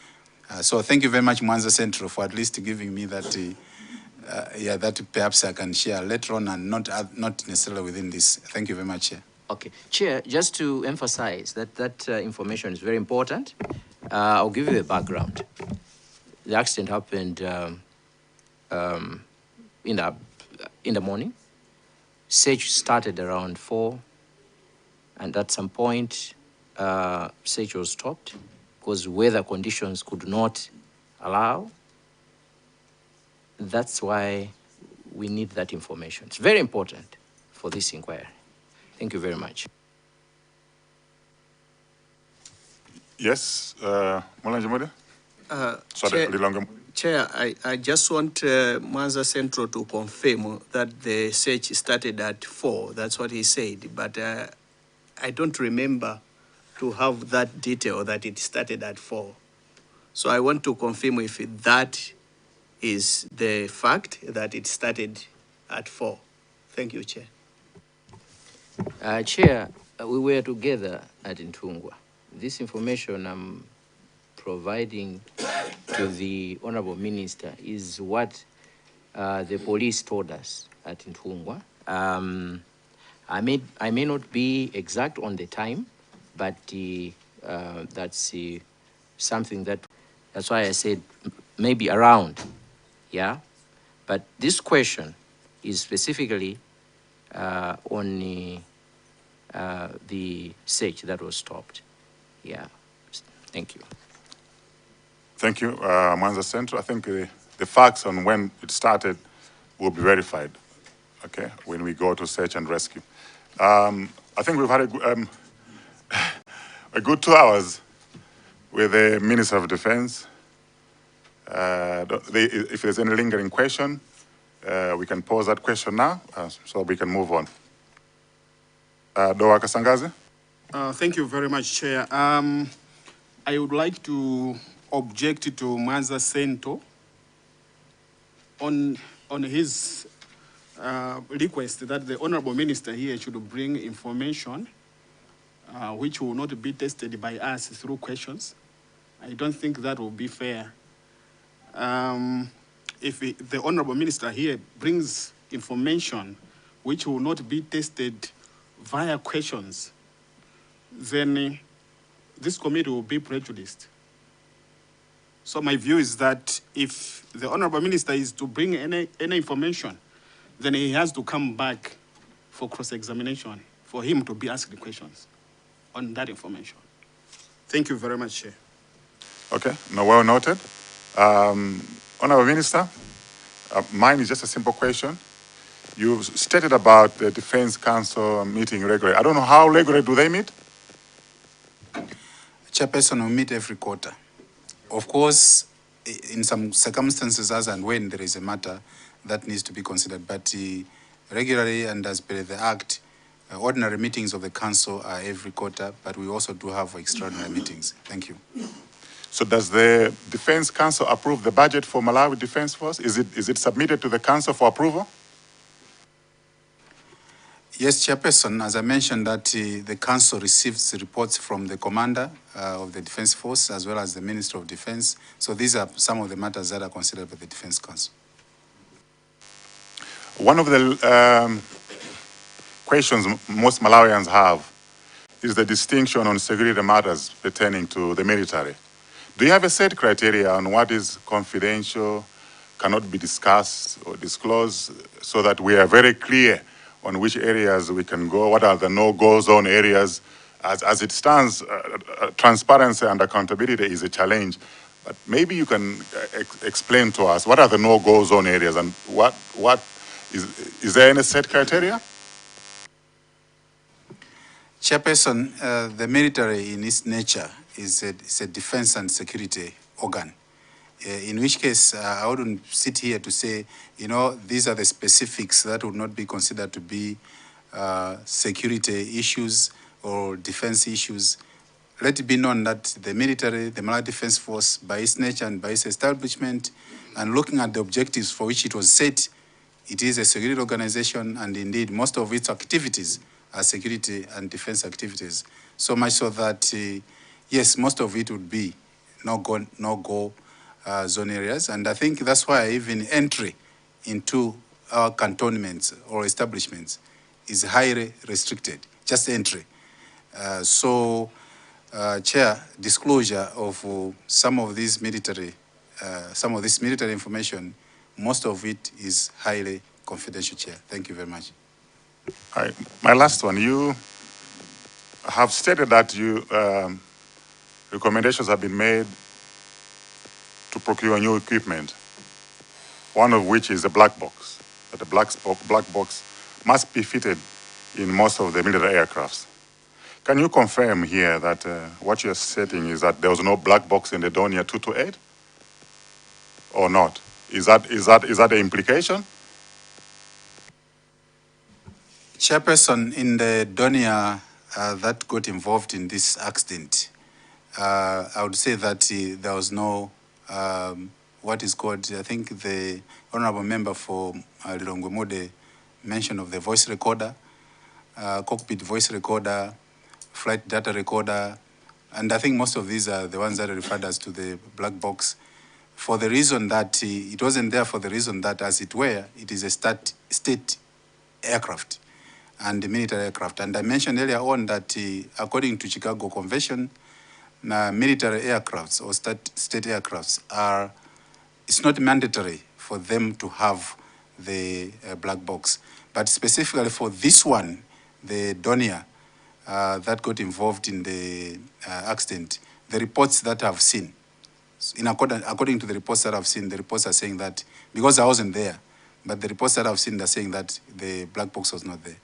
So thank you very much, Mwanza Central, for at least giving me that that perhaps I can share later on and not necessarily within this. Thank you very much, Chair. Okay. Chair, just to emphasize that information is very important, I'll give you a background. The accident happened in the morning. Search started around 4, and at some point, search was stopped because weather conditions could not allow. That's why we need that information. It's very important for this inquiry. Thank you very much. Yes, Mulanje Mode? Sorry, Chair, Chair, I just want Mwanza Central to confirm that the search started at 4. That's what he said. But I don't remember to have that detail that it started at 4. So I want to confirm if that is the fact that it started at 4. Thank you, Chair. Chair, we were together at Ntungwa. This information I'm providing to the Honorable Minister is what the police told us at Ntungwa. I may not be exact on the time, but that's something that's why I said maybe around, yeah? But this question is specifically on the search that was stopped. Yeah, thank you. Thank you, Mwanza Central. I think the facts on when it started will be verified, okay, when we go to search and rescue. I think we've had a good 2 hours with the Minister of Defense. If there's any lingering question, we can pose that question now, so we can move on. Doa Kasangazi? Thank you very much, Chair. I would like to object to Mwanza Central on his request that the Honorable Minister here should bring information which will not be tested by us through questions. I don't think that will be fair. If the Honorable Minister here brings information which will not be tested via questions, then this committee will be prejudiced. So my view is that if the Honorable Minister is to bring any information, then he has to come back for cross-examination for him to be asked the questions on that information. Thank you very much, Chair. Okay, now well noted. Honorable Minister, mine is just a simple question. You've stated about the Defense Council meeting regularly. I don't know how regularly do they meet? Chairperson will meet every quarter. Of course, in some circumstances, as and when there is a matter that needs to be considered, but regularly and as per the Act, ordinary meetings of the Council are every quarter, but we also do have extraordinary meetings. Thank you. So does the Defense Council approve the budget for Malawi Defense Force? Is it submitted to the Council for approval? Yes, Chairperson, as I mentioned that the Council receives reports from the Commander of the Defense Force as well as the Minister of Defense. So these are some of the matters that are considered by the Defense Council. One of the questions most Malawians have is the distinction on security matters pertaining to the military. Do you have a set criteria on what is confidential, cannot be discussed or disclosed, so that we are very clear on which areas we can go, what are the no-go zone areas? As it stands, transparency and accountability is a challenge, But maybe you can explain to us what are the no-go zone areas and what is there any set criteria? Chairperson, the military in its nature is a defense and security organ. In which case, I wouldn't sit here to say, you know, these are the specifics that would not be considered to be security issues or defense issues. Let it be known that the military, the Malawi Defense Force, by its nature and by its establishment, and looking at the objectives for which it was set, it is a security organization, and indeed most of its activities are security and defense activities. So much so that, yes, most of it would be no-go zone areas. And I think that's why even entry into our cantonments or establishments is highly restricted, just entry. Chair, disclosure of some of this military information, most of it is highly confidential, Chair. Thank you very much. My last one, you have stated that recommendations have been made to procure new equipment, one of which is a black box, that the black box must be fitted in most of the military aircrafts. Can you confirm here that what you're stating is that there was no black box in the Donia 228 or not? Is that the implication? Chairperson, in the Donia that got involved in this accident, I would say that there was no, what is called, I think the honorable member for Lilongwe Mode mentioned of the voice recorder, cockpit voice recorder, flight data recorder, and I think most of these are the ones that are referred as to the black box, for the reason that it wasn't there for the reason that, as it were, it is a state aircraft and the military aircraft. And I mentioned earlier on that according to Chicago Convention, military aircrafts or state aircrafts it's not mandatory for them to have the black box. But specifically for this one, the Donia, that got involved in the accident, the reports that I've seen, according to the reports that I've seen, the reports are saying that, because I wasn't there, but the reports that I've seen are saying that the black box was not there.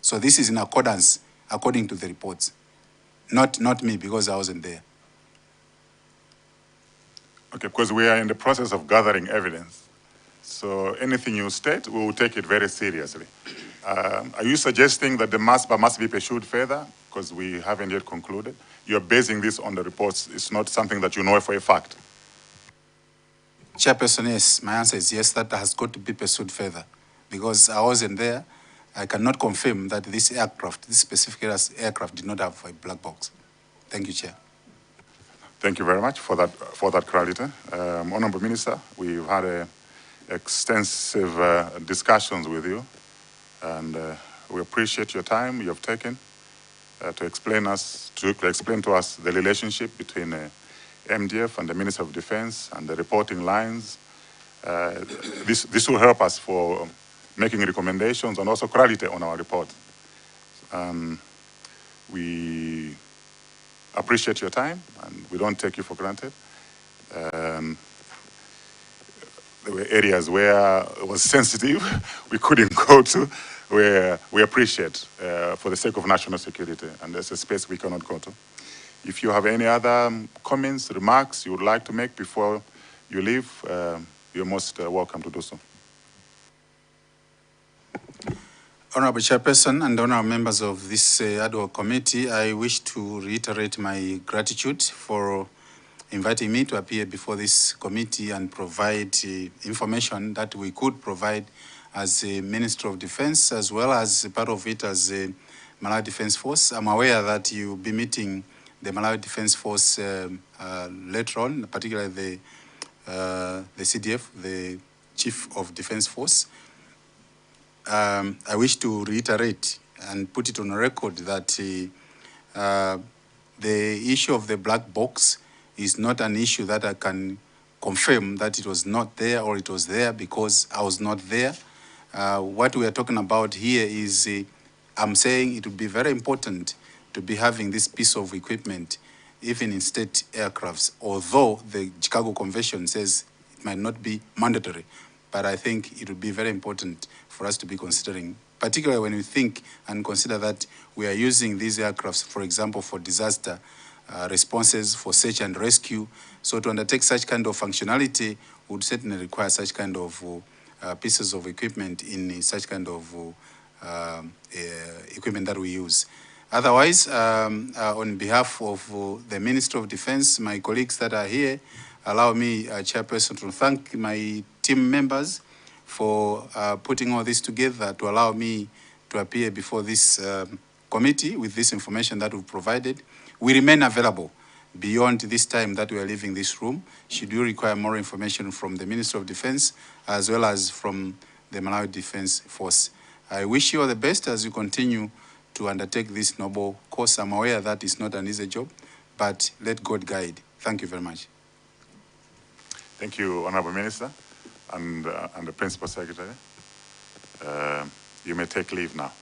So this is in accordance, according to the reports. Not me, because I wasn't there. Okay, because we are in the process of gathering evidence. So anything you state, we will take it very seriously. Are you suggesting that the MASPA must be pursued further? Because we haven't yet concluded. You're basing this on the reports. It's not something that you know for a fact. Chairperson, yes. My answer is yes, that has got to be pursued further. Because I wasn't there, I cannot confirm that this aircraft, this specific aircraft, did not have a black box. Thank you, Chair. Thank you very much for that clarity. Honorable Minister, we've had extensive discussions with you, and we appreciate your time you have taken to explain to us the relationship between MDF and the Minister of Defense and the reporting lines. This will help us for making recommendations and also clarity on our report. We appreciate your time, and we don't take you for granted. There were areas where it was sensitive, we couldn't go to, where we appreciate for the sake of national security, and there's a space we cannot go to. If you have any other comments, remarks you would like to make before you leave, you're most welcome to do so. Honorable Chairperson and honorable members of this ad hoc committee, I wish to reiterate my gratitude for inviting me to appear before this committee and provide information that we could provide as a Minister of Defense, as well as part of it as a Malawi Defense Force. I'm aware that you'll be meeting the Malawi Defense Force later on, particularly the CDF, the Chief of Defense Force. I wish to reiterate and put it on record that the issue of the black box is not an issue that I can confirm that it was not there or it was there because I was not there. What we are talking about here is I'm saying it would be very important to be having this piece of equipment even in state aircrafts, although the Chicago Convention says it might not be mandatory. But I think it would be very important for us to be considering, particularly when we think and consider that we are using these aircrafts, for example, for disaster responses, for search and rescue. So to undertake such kind of functionality would certainly require such kind of pieces of equipment in such kind of equipment that we use. Otherwise, on behalf of the Ministry of Defense, my colleagues that are here, allow me, Chairperson, to thank my team members for putting all this together to allow me to appear before this committee with this information that we've provided. We remain available beyond this time that we are leaving this room, should you require more information from the Ministry of Defense as well as from the Malawi Defense Force. I wish you all the best as you continue to undertake this noble course. I'm aware that it's not an easy job, but let God guide. Thank you very much. Thank you, Honorable Minister and the Principal Secretary. You may take leave now.